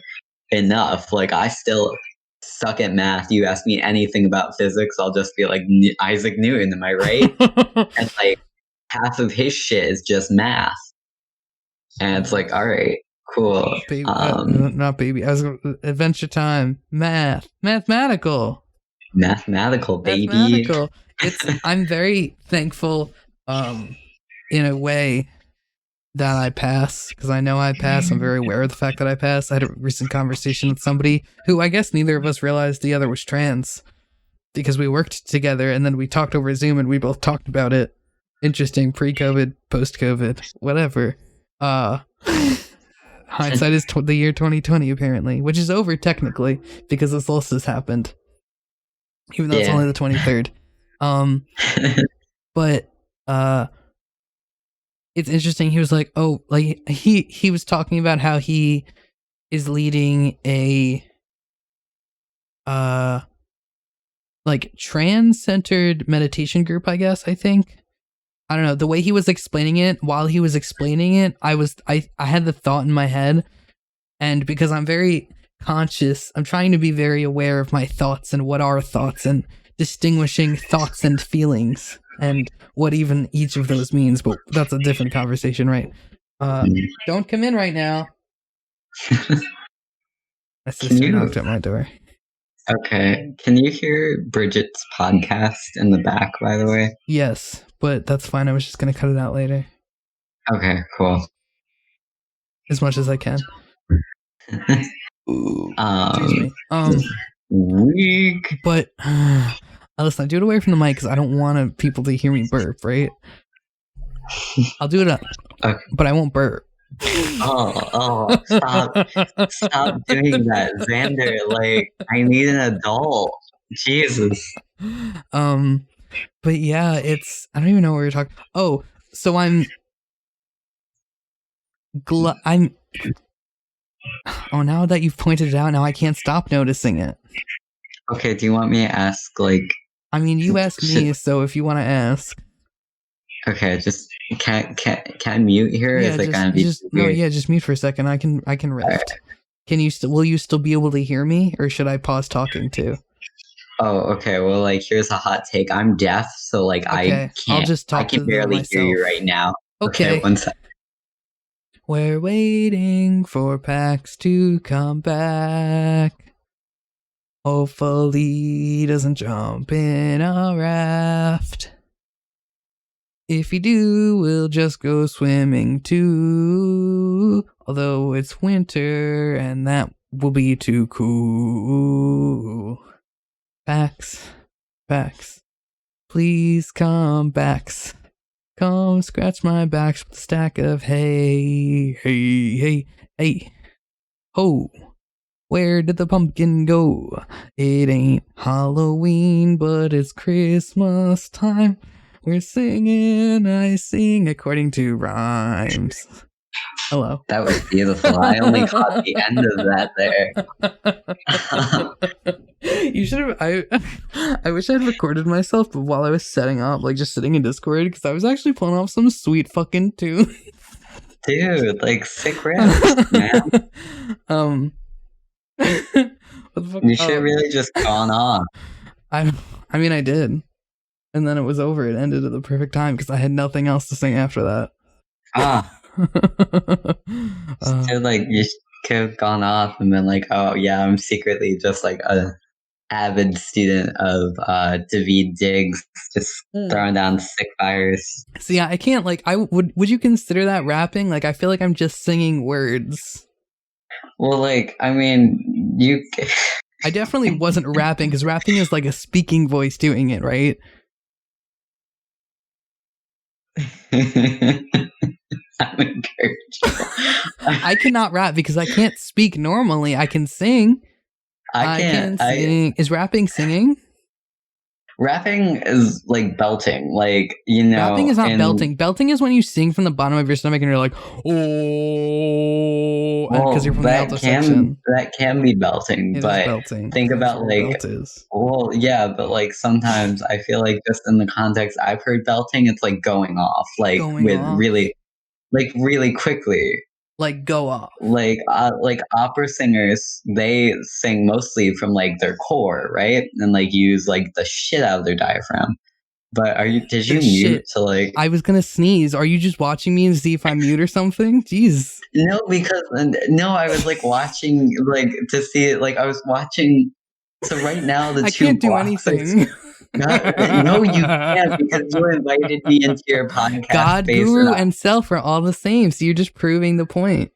enough. Like I still suck at math. You ask me anything about physics, I'll just be like, Isaac Newton, am I right? And like half of his shit is just math. And it's like, all right, cool. Baby, not baby. I was Adventure Time. Mathematical, baby. Mathematical. I'm very thankful, in a way, that I pass, because I know I pass. I'm very aware of the fact that I pass. I had a recent conversation with somebody who I guess neither of us realized the other was trans, because we worked together and then we talked over Zoom and we both talked about it. Interesting. Pre-COVID, post-COVID, whatever. Hindsight is the year 2020 apparently, which is over technically because the solstice happened, even though it's only the 23rd. But it's interesting. He was like, oh, like he was talking about how he is leading a like trans-centered meditation group, I guess. I don't know, the way he was explaining it, while he was explaining it, I had the thought in my head, and because I'm very conscious, I'm trying to be very aware of my thoughts and what are thoughts and distinguishing thoughts and feelings and what even each of those means, but that's a different conversation, right? Don't come in right now. My sister knocked at my door. Okay. Can you hear Bridget's podcast in the back, by the way? Yes, but that's fine. I was just going to cut it out later. Okay, cool. As much as I can. Ooh, excuse me. Weak. But listen, I do it away from the mic because I don't want people to hear me burp, right? I'll do it up, okay. But I won't burp. Stop doing that, Xander. Like, I need an adult. Jesus. But yeah, I don't even know what we're talking. Oh, so oh, now that you've pointed it out, now I can't stop noticing it. Okay, do you want me to ask, like... I mean, you asked me, so if you want to ask. Okay, just can I mute here? Yeah, just mute for a second. I can rest. Right. Will you still be able to hear me, or should I pause talking too? Oh, okay. Well, like, here's a hot take. I'm deaf, so like I can't. I'll just talk. I can barely hear you right now. Okay, 1 second. We're waiting for Pax to come back. Hopefully he doesn't jump in a raft. If you do, we'll just go swimming too. Although it's winter and that will be too cool. Pax, please come back. Come scratch my back with a stack of hay. Hey. Ho. Where did the pumpkin go? It ain't Halloween, but it's Christmas time. We're singing, I sing according to rhymes. Hello. That was beautiful. I only caught the end of that there. You should have. I wish I'd recorded myself, but while I was setting up, like just sitting in Discord, because I was actually pulling off some sweet fucking tune. Dude, like sick raps, man. What the fuck? You should have really just gone off. I mean, I did. And then it was over. It ended at the perfect time because I had nothing else to sing after that. You could have gone off and been like, oh yeah, I'm secretly just like a avid student of David Diggs, just throwing down sick fires. So yeah, I can't would you consider that rapping? Like, I feel like I'm just singing words. Well, like, I mean, I definitely wasn't rapping because rapping is like a speaking voice doing it, right? I'm encouraged. I cannot rap because I can't speak normally. I can sing. I can sing. Is rapping singing? Rapping is like belting, like, you know. Rapping is not belting. Belting is when you sing from the bottom of your stomach and you're like, oh, because you're from the alto section. That can be belting, but belting. Think about like, well, yeah, but like sometimes I feel like just in the context I've heard belting, it's like going off, like really quickly. Like go off. Like opera singers, they sing mostly from like their core, right? And like use like the shit out of their diaphragm. But did you mute to like... I was gonna sneeze. Are you just watching me and see if I mute or something? Jeez. No, I was like watching like to see it. Like I was watching. So right now I can't do anything. No, you can't, because you invited me into your podcast. God, guru, and self are all the same, so you're just proving the point.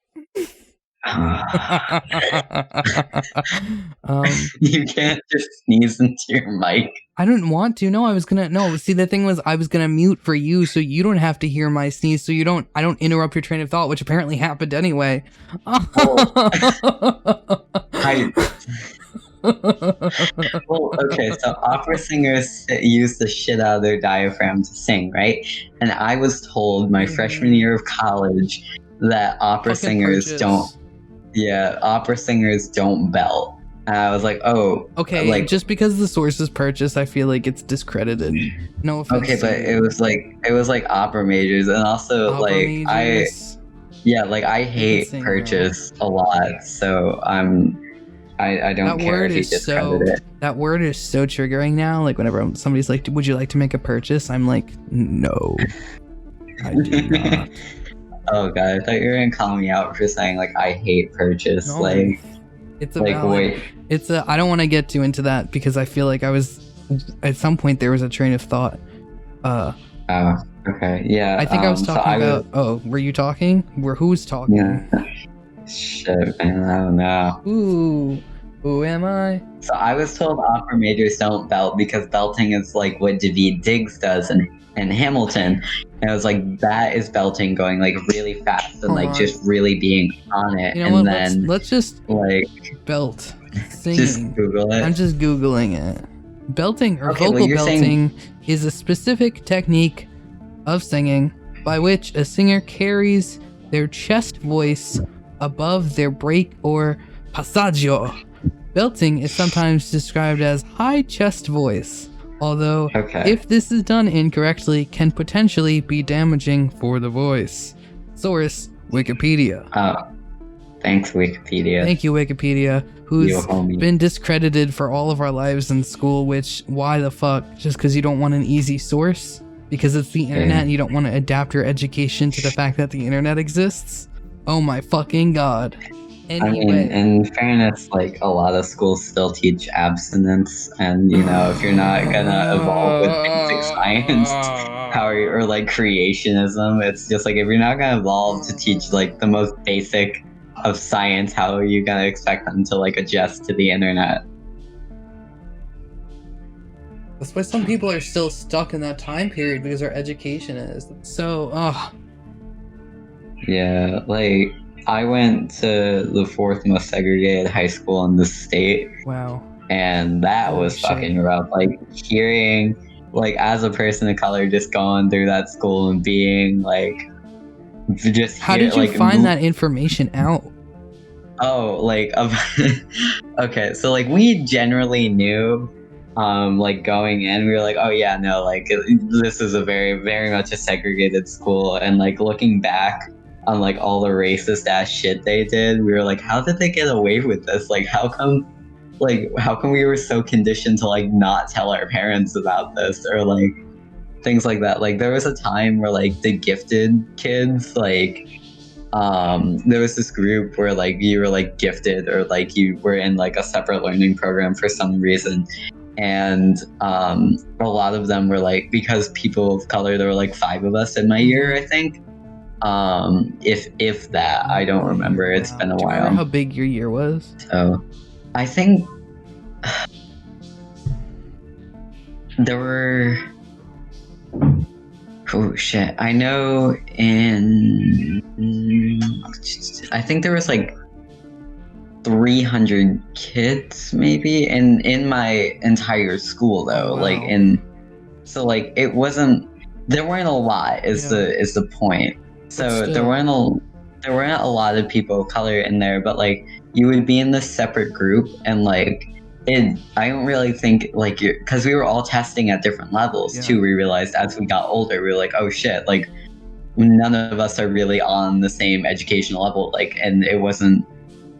You can't just sneeze into your mic. I don't want to. No, see, the thing was, I was gonna mute for you so you don't have to hear my sneeze, so I don't interrupt your train of thought, which apparently happened anyway. Well, okay, so opera singers use the shit out of their diaphragm to sing, right? And I was told my freshman year of college that opera singers don't belt. And I was like, oh. Okay, like, just because the source is purchased, I feel like it's discredited. No offense. Okay, but it was like opera majors, and also opera like majors. I hate purchase a lot, so I don't care if you discredit it. That word is so triggering now. Like whenever somebody's like, would you like to make a purchase? I'm like, no, I do not. Oh god, I thought you were gonna call me out for saying like I hate purchase. No, like it's I don't want to get too into that because I feel like I was at some point there was a train of thought. Okay, yeah. I think I was talking about. Oh, were you talking? Who's talking? Yeah. Shit, man, I don't know. Ooh, who am I? So I was told opera majors don't belt because belting is like what Daveed Diggs does in Hamilton. And I was like, that is belting, going like really fast and like just really being on it. You know and what? Then let's just like belt singing. Just Google it. I'm just Googling it. Belting or vocal belting is a specific technique of singing by which a singer carries their chest voice above their break or passaggio. Belting is sometimes described as high chest voice, although if this is done incorrectly, can potentially be damaging for the voice. Source: Wikipedia. Oh, thanks, Wikipedia. Thank you, Wikipedia, who's been discredited for all of our lives in school, which, why the fuck? Just because you don't want an easy source? Because it's the internet and you don't want to adapt your education to the fact that the internet exists? Oh my fucking god. Anyway. I mean, in fairness, like, a lot of schools still teach abstinence, and, you know, if you're not gonna evolve with basic science, or like creationism, it's just like, if you're not gonna evolve to teach like the most basic of science, how are you gonna expect them to like adjust to the internet? That's why some people are still stuck in that time period, because our education is so Yeah, like, I went to the fourth most segregated high school in the state. Wow. And that was fucking rough. Like, hearing, like, as a person of color, just going through that school and being like, just how did you find that information out? Oh, like, okay, so like, we generally knew, like, going in, we were like, oh yeah, no, like, this is a very, very much a segregated school. And like, looking back on like all the racist ass shit they did, we were like, how did they get away with this? Like, how come we were so conditioned to like not tell our parents about this, or like things like that? Like, there was a time where like the gifted kids, like, there was this group where like you were like gifted, or like you were in like a separate learning program for some reason. And a lot of them were like, because people of color, there were like 5 of us in my year, I think. If that, I don't remember. It's been a while. Do you remember how big your year was? So, I think there were. Oh shit! I know I think there was like 300 kids maybe in my entire school though. Wow. So like it wasn't. There weren't a lot. Is the point? So there weren't a lot of people of color in there, but like you would be in this separate group, and like I don't really think like because we were all testing at different levels too. We realized as we got older, we were like, oh shit, like none of us are really on the same educational level. Like, and it wasn't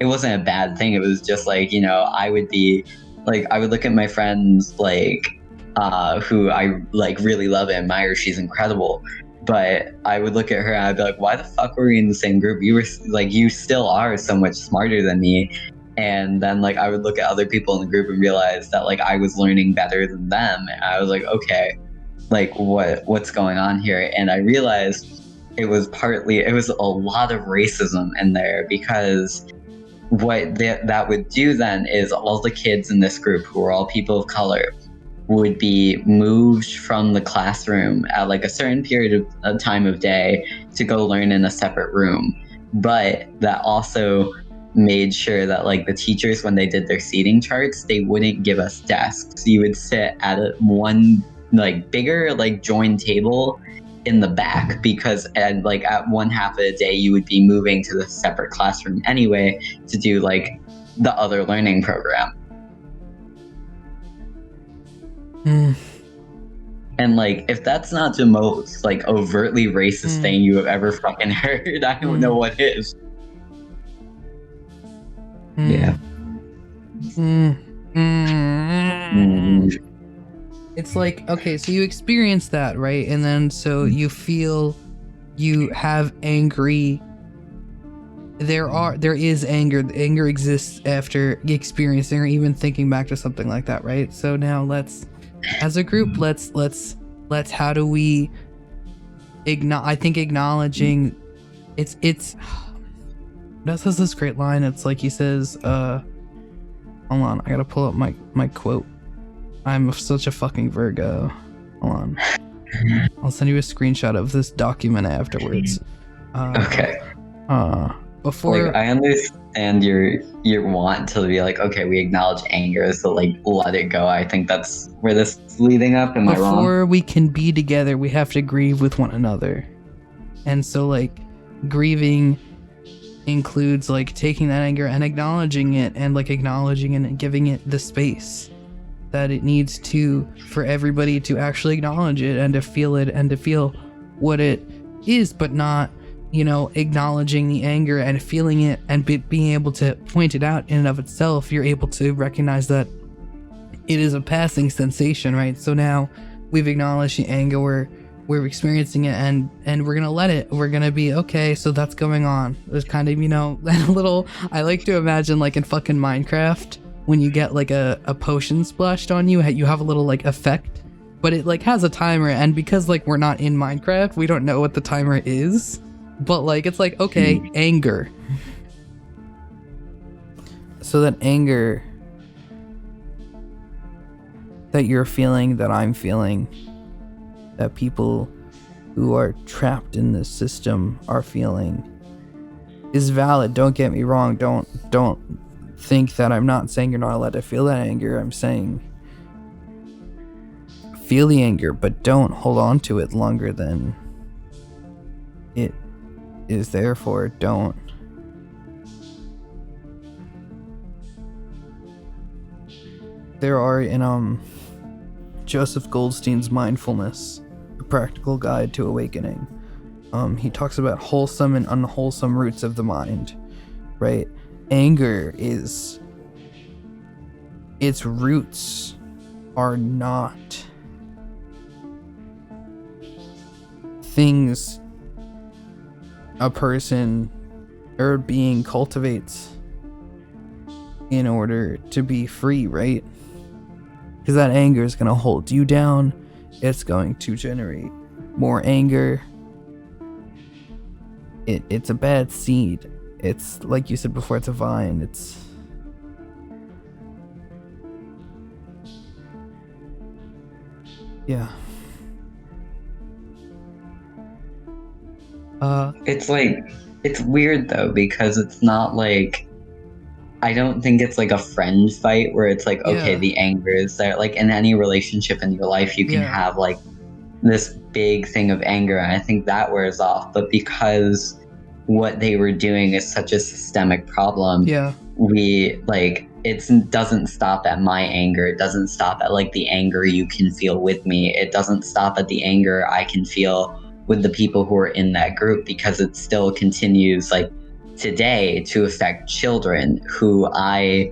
a bad thing. It was just like, you know, I would look at my friends like who I like really love and admire. She's incredible. But I would look at her and I'd be like, why the fuck were we in the same group? You were like, you still are so much smarter than me. And then like I would look at other people in the group and realize that like I was learning better than them. And I was like, okay, like what's going on here? And I realized it was a lot of racism in there, because what that would do then is all the kids in this group, who were all people of color, would be moved from the classroom at like a certain period of time of day to go learn in a separate room. But that also made sure that like the teachers, when they did their seating charts, they wouldn't give us desks. You would sit at one like bigger like joined table in the back, because at one half of the day you would be moving to the separate classroom anyway to do like the other learning program. And like, if that's not the most like overtly racist thing you have ever fucking heard, I don't know what is. Yeah. It's like, okay, so you experience that, right? And then so you feel you have angry. There is anger. Anger exists after experiencing or even thinking back to something like that, right? So now as a group, let's how do we I think acknowledging it's that says this great line. It's like he says, hold on, I gotta pull up my quote. I'm such a fucking Virgo. Hold on. I'll send you a screenshot of this document afterwards. Okay. Before, like, I understand your want to be like, okay, we acknowledge anger, so like let it go. I think that's where this is leading up. Am I wrong? Before we can be together, we have to grieve with one another. And so like grieving includes like taking that anger and acknowledging it, and like acknowledging and giving it the space that it needs to, for everybody to actually acknowledge it and to feel it and to feel what it is, but not, you know, acknowledging the anger and feeling it and being able to point it out in and of itself. You're able to recognize that it is a passing sensation, right? So now we've acknowledged the anger, we're experiencing it, and we're gonna let it. We're gonna be okay. So that's going on. There's kind of, you know, a little. I like to imagine like in fucking Minecraft when you get like a potion splashed on you, you have a little like effect, but it like has a timer. And because like we're not in Minecraft, we don't know what the timer is. But like it's like, okay, anger. So that anger that you're feeling, that I'm feeling, that people who are trapped in this system are feeling is valid. Don't get me wrong. Don't think that I'm not saying you're not allowed to feel that anger. I'm saying feel the anger, but don't hold on to it longer than it is there for. Don't. There are in Joseph Goldstein's Mindfulness, A Practical Guide to Awakening. He talks about wholesome and unwholesome roots of the mind, right? Anger is, its roots are not things a person or a being cultivates in order to be free, right? Because that anger is going to hold you down. It's going to generate more anger. It's a bad seed. It's like you said before, it's a vine. It's yeah. It's like, it's weird though, because it's not like, I don't think it's like a friend fight where it's like, okay, the anger is there. Like in any relationship in your life, you can have like this big thing of anger, and I think that wears off. But because what they were doing is such a systemic problem, we like, it doesn't stop at my anger. It doesn't stop at like the anger you can feel with me. It doesn't stop at the anger I can feel with the people who are in that group, because it still continues like today to affect children who I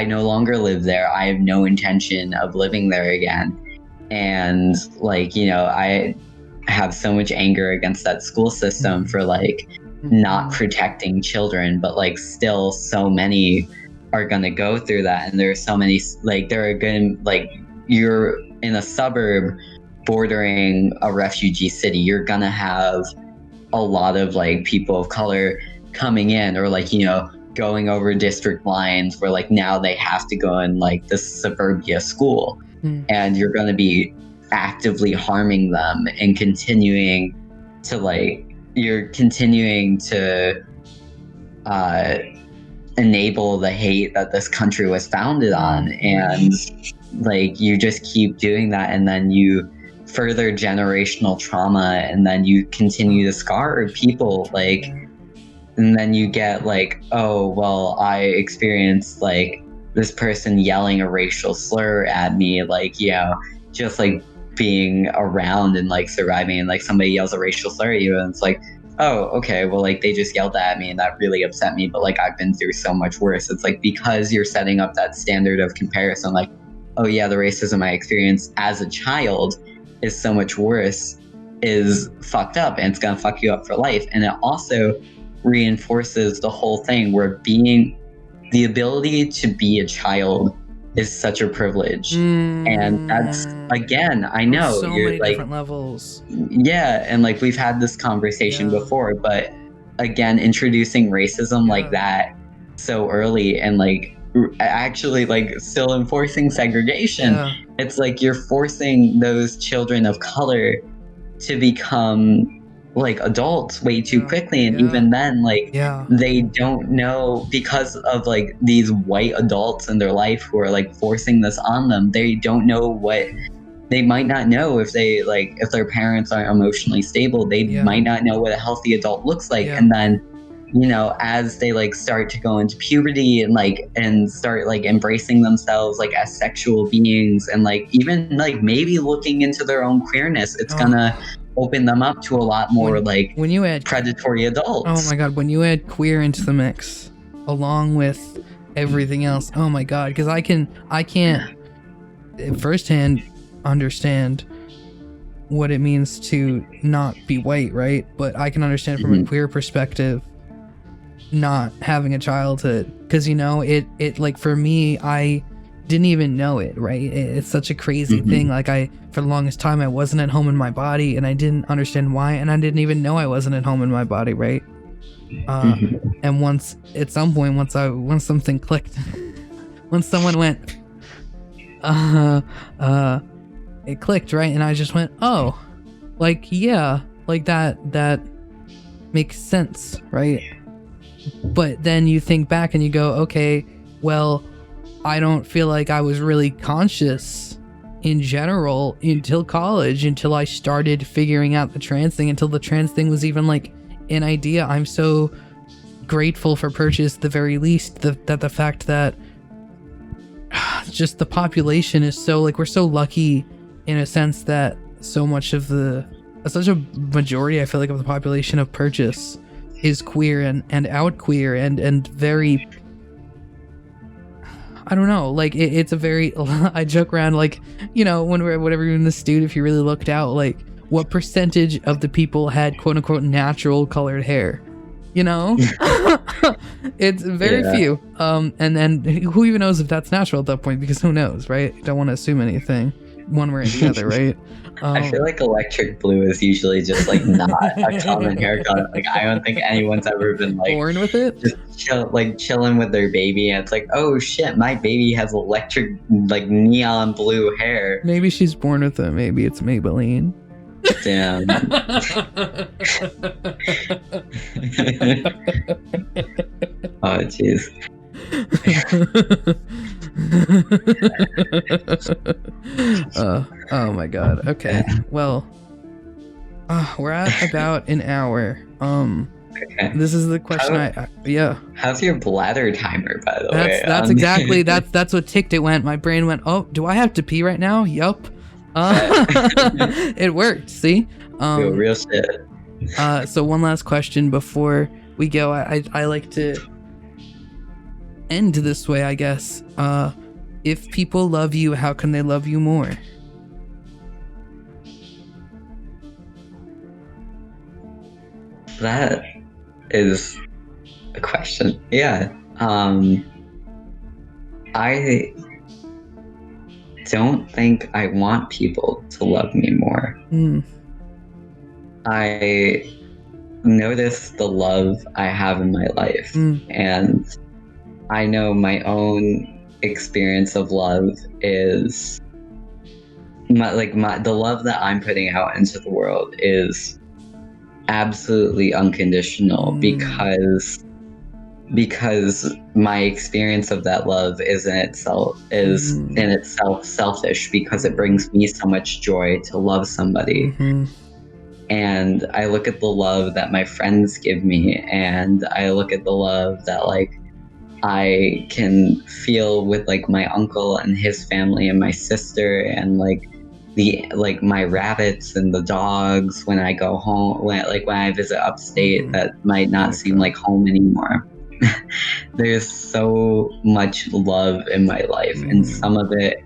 no longer live there. I have no intention of living there again. And like, you know, I have so much anger against that school system for like not protecting children, but like still so many are going to go through that. And there are so many, like there are going, like you're in a suburb bordering a refugee city, you're going to have a lot of like people of color coming in, or like, you know, going over district lines where like now they have to go in like this suburbia school, and you're going to be actively harming them and continuing to like, you're continuing to enable the hate that this country was founded on. And like, you just keep doing that, and then you further generational trauma, and then you continue to scar people, like, and then you get like, oh, well, I experienced like this person yelling a racial slur at me, like, you know, just like being around and like surviving, and like somebody yells a racial slur at you, and it's like, oh, okay, well, like they just yelled at me and that really upset me, but like I've been through so much worse. It's like, because you're setting up that standard of comparison, like, oh yeah, the racism I experienced as a child is so much worse, is fucked up, and it's gonna fuck you up for life. And it also reinforces the whole thing where being, the ability to be a child is such a privilege. And that's, again, I know so you're many like different levels. Yeah, and like we've had this conversation before, but again, introducing racism like that so early and like actually like still enforcing segregation, it's like you're forcing those children of color to become like adults way too quickly, and even then like they don't know, because of like these white adults in their life who are like forcing this on them, they don't know what they might not know. If they like, if their parents aren't emotionally stable, they might not know what a healthy adult looks like. And then, you know, as they like start to go into puberty and like and start like embracing themselves like as sexual beings, and like even like maybe looking into their own queerness, it's gonna open them up to a lot more when you add predatory adults. Oh my god, when you add queer into the mix along with everything else, oh my god, because I can't firsthand understand what it means to not be white, right? But I can understand from a queer perspective not having a childhood, because you know it like for me, I didn't even know it, right? It's such a crazy thing. Like for the longest time I wasn't at home in my body, and I didn't understand why, and I didn't even know I wasn't at home in my body, right? And once at some point, once something clicked, once someone went it clicked, right? And I just went, oh, like, yeah, like that makes sense, right? But then you think back and you go, okay, well, I don't feel like I was really conscious in general until college, until I started figuring out the trans thing, until the trans thing was even like an idea. I'm so grateful for Purchase, at the very least, that the fact that just the population is so like, we're so lucky in a sense that such a majority, I feel like, of the population of Purchase is queer and out queer and very, I don't know, like it's a very, I joke around like, you know, whenever you're in the studio, if you really looked out, like what percentage of the people had quote unquote natural colored hair, you know? It's very few. And then who even knows if that's natural at that point, because who knows, right? Don't want to assume anything one way or the other, right? I feel like electric blue is usually just like not a common haircut. Like I don't think anyone's ever been like born with it, just chilling with their baby, and it's like, oh shit, my baby has electric like neon blue hair. Maybe she's born with it. Maybe it's Maybelline. Damn. Oh jeez. Oh my god. Okay. Well, we're at about an hour. Okay. This is the question. How's your bladder timer, by the way? That's exactly that's what ticked. It went. My brain went, oh, do I have to pee right now? Yup. It worked. See. Real shit. So one last question before we go. I like to end this way, I guess. If people love you, how can they love you more? That is a question. Yeah. I don't think I want people to love me more. I notice the love I have in my life, and I know my own experience of love is the love that I'm putting out into the world is absolutely unconditional, because my experience of that love is in itself selfish, because it brings me so much joy to love somebody. And I look at the love that my friends give me, and I look at the love that like I can feel with like my uncle and his family and my sister, and like my rabbits and the dogs when I go home, when I visit upstate that might not seem like home anymore. There's so much love in my life, and some of it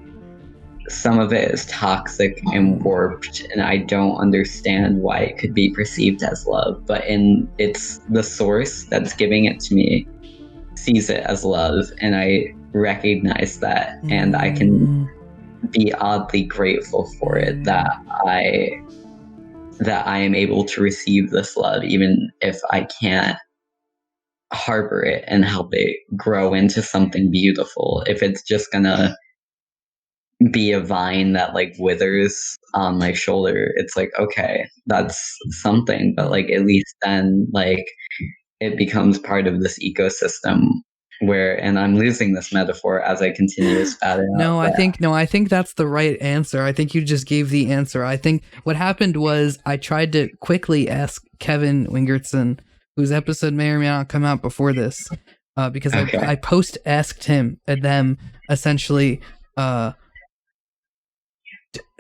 is toxic and warped, and I don't understand why it could be perceived as love, but it's the source that's giving it to me sees it as love, and I recognize that, and I can be oddly grateful for it, that I am able to receive this love, even if I can't harbor it and help it grow into something beautiful. If it's just gonna be a vine that like withers on my shoulder, it's like, okay, that's something, but like at least then like it becomes part of this ecosystem where, and I'm losing this metaphor as I continue to spat it out. I think that's the right answer. I think you just gave the answer. I think what happened was I tried to quickly ask Kevin Wingertson, whose episode may or may not come out before this, because I post asked him and them essentially,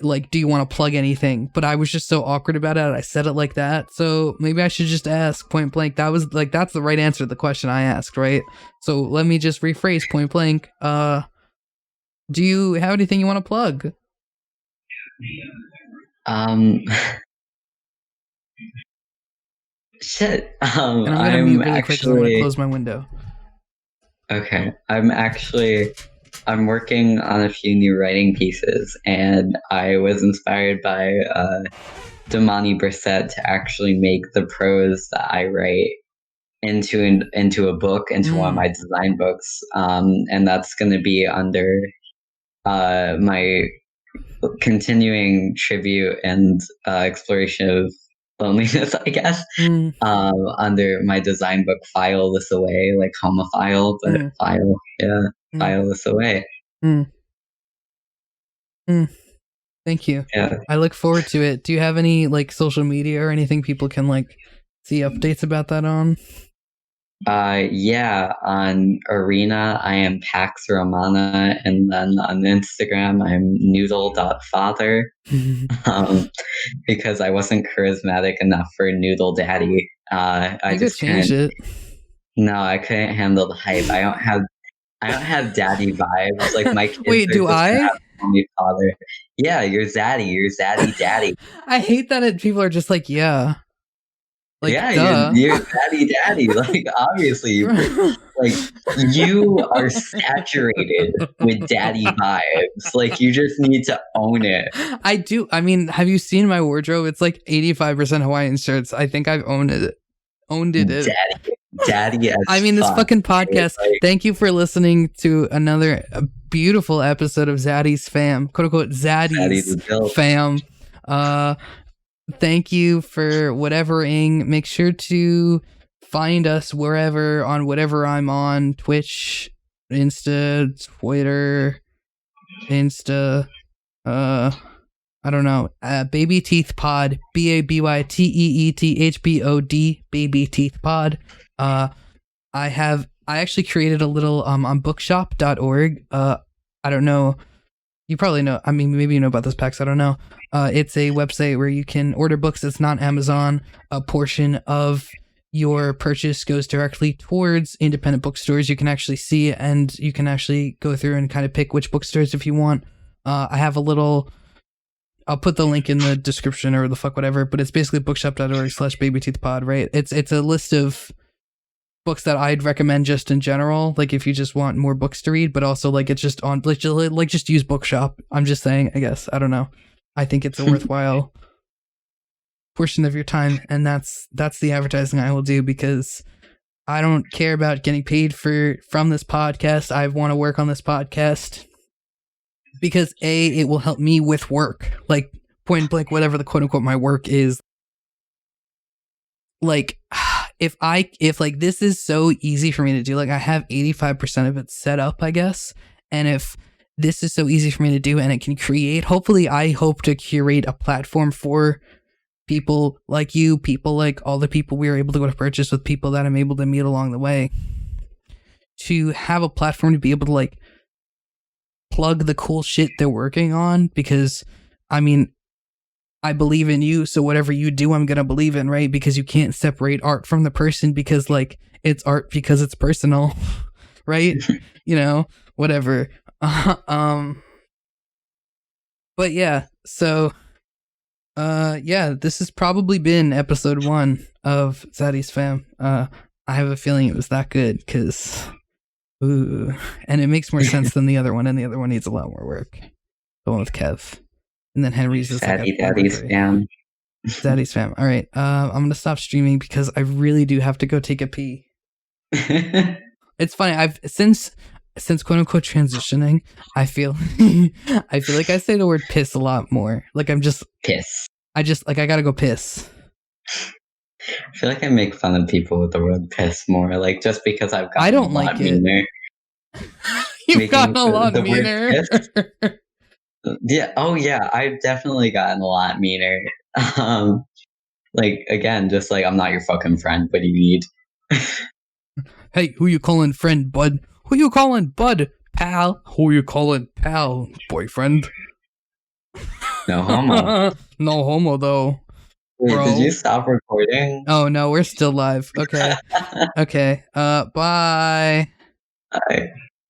like, do you want to plug anything? But I was just so awkward about it. I said it like that. So maybe I should just ask point blank. That was like, that's the right answer to the question I asked, right? So let me just rephrase point blank. Do you have anything you want to plug? Shit. And I'm gonna mute really quick because I want to close my window. Okay. I'm working on a few new writing pieces, and I was inspired by Damani Brissett to actually make the prose that I write into a book, into one of my design books, and that's going to be under my continuing tribute and exploration of loneliness, I guess, under my design book, File This Away, like homophile, but file, file this away. Thank you. Yeah. I look forward to it. Do you have any like social media or anything people can like see updates about that on? Yeah, on Arena I am Pax Romana, and then on Instagram I'm noodle.father, because I wasn't charismatic enough for Noodle Daddy. I just changed it. No, I couldn't handle the hype. I don't have daddy vibes. Like my kids. Wait, do I? Me father. Yeah, you're zaddy. You're zaddy daddy. I hate that people are just like, yeah. Like, yeah, you're daddy. Like, obviously, like you are saturated with daddy vibes. Like, you just need to own it. I do. I mean, have you seen my wardrobe? It's like 85% Hawaiian shirts. I think I've owned it. Daddy as I mean, this fucking podcast. Like, thank you for listening to another beautiful episode of Zaddy's Fam, quote unquote Zaddy's Fam. Thank you for whatevering. Make sure to find us wherever on whatever I'm on: Twitch, Insta, Twitter, I don't know. Baby Teeth Pod, BABYTEETHPOD, Baby Teeth Pod. I actually created a little on bookshop.org. I don't know. You probably know. I mean, maybe you know about this, Pax. I don't know. It's a website where you can order books. It's not Amazon. A portion of your purchase goes directly towards independent bookstores. You can actually see, and you can actually go through and kind of pick which bookstores if you want. I have a little. I'll put the link in the description or the fuck whatever, but it's basically bookshop.org/babyteethpod, right? It's a list of books that I'd recommend just in general, like if you just want more books to read, but also like it's just on like just use Bookshop. I'm just saying, I guess. I don't know. I think it's a worthwhile portion of your time, and that's the advertising I will do, because I don't care about getting paid from this podcast. I want to work on this podcast because it will help me with work, like point blank, whatever the quote unquote my work is. Like, if like this is so easy for me to do, like I have 85% of it set up, I guess, and if this is so easy for me to do and it can create, hopefully I hope to curate a platform for people like you, people like all the people we were able to go to purchase with, people that I'm able to meet along the way, to have a platform to be able to like plug the cool shit they're working on, because I mean, I believe in you, so whatever you do, I'm gonna believe in, right? Because you can't separate art from the person, because like it's art because it's personal, right? You know, whatever. But yeah, so yeah, this has probably been episode 1 of Zaddy's Fam. I have a feeling it was that good, because Ooh. And it makes more sense than the other one, and the other one needs a lot more work. The one with Kev. And then Henry's is Daddy spam. Daddy spam. All right. I'm going to stop streaming because I really do have to go take a pee. It's funny. I've since quote unquote transitioning, I feel like I say the word piss a lot more. Like I'm just piss. I gotta go piss. I feel like I make fun of people with the word piss more, like just because I've gotten I don't like it. Meaner. You've gotten a lot meaner. Yeah. Oh yeah. I've definitely gotten a lot meaner. Like again, just like I'm not your fucking friend. What do you need? Hey, who you calling friend, bud? Who you calling bud, pal? Who you calling pal, boyfriend? No homo. No homo though. Wait, did you stop recording? Oh no, we're still live. Okay. Okay. Bye. Bye.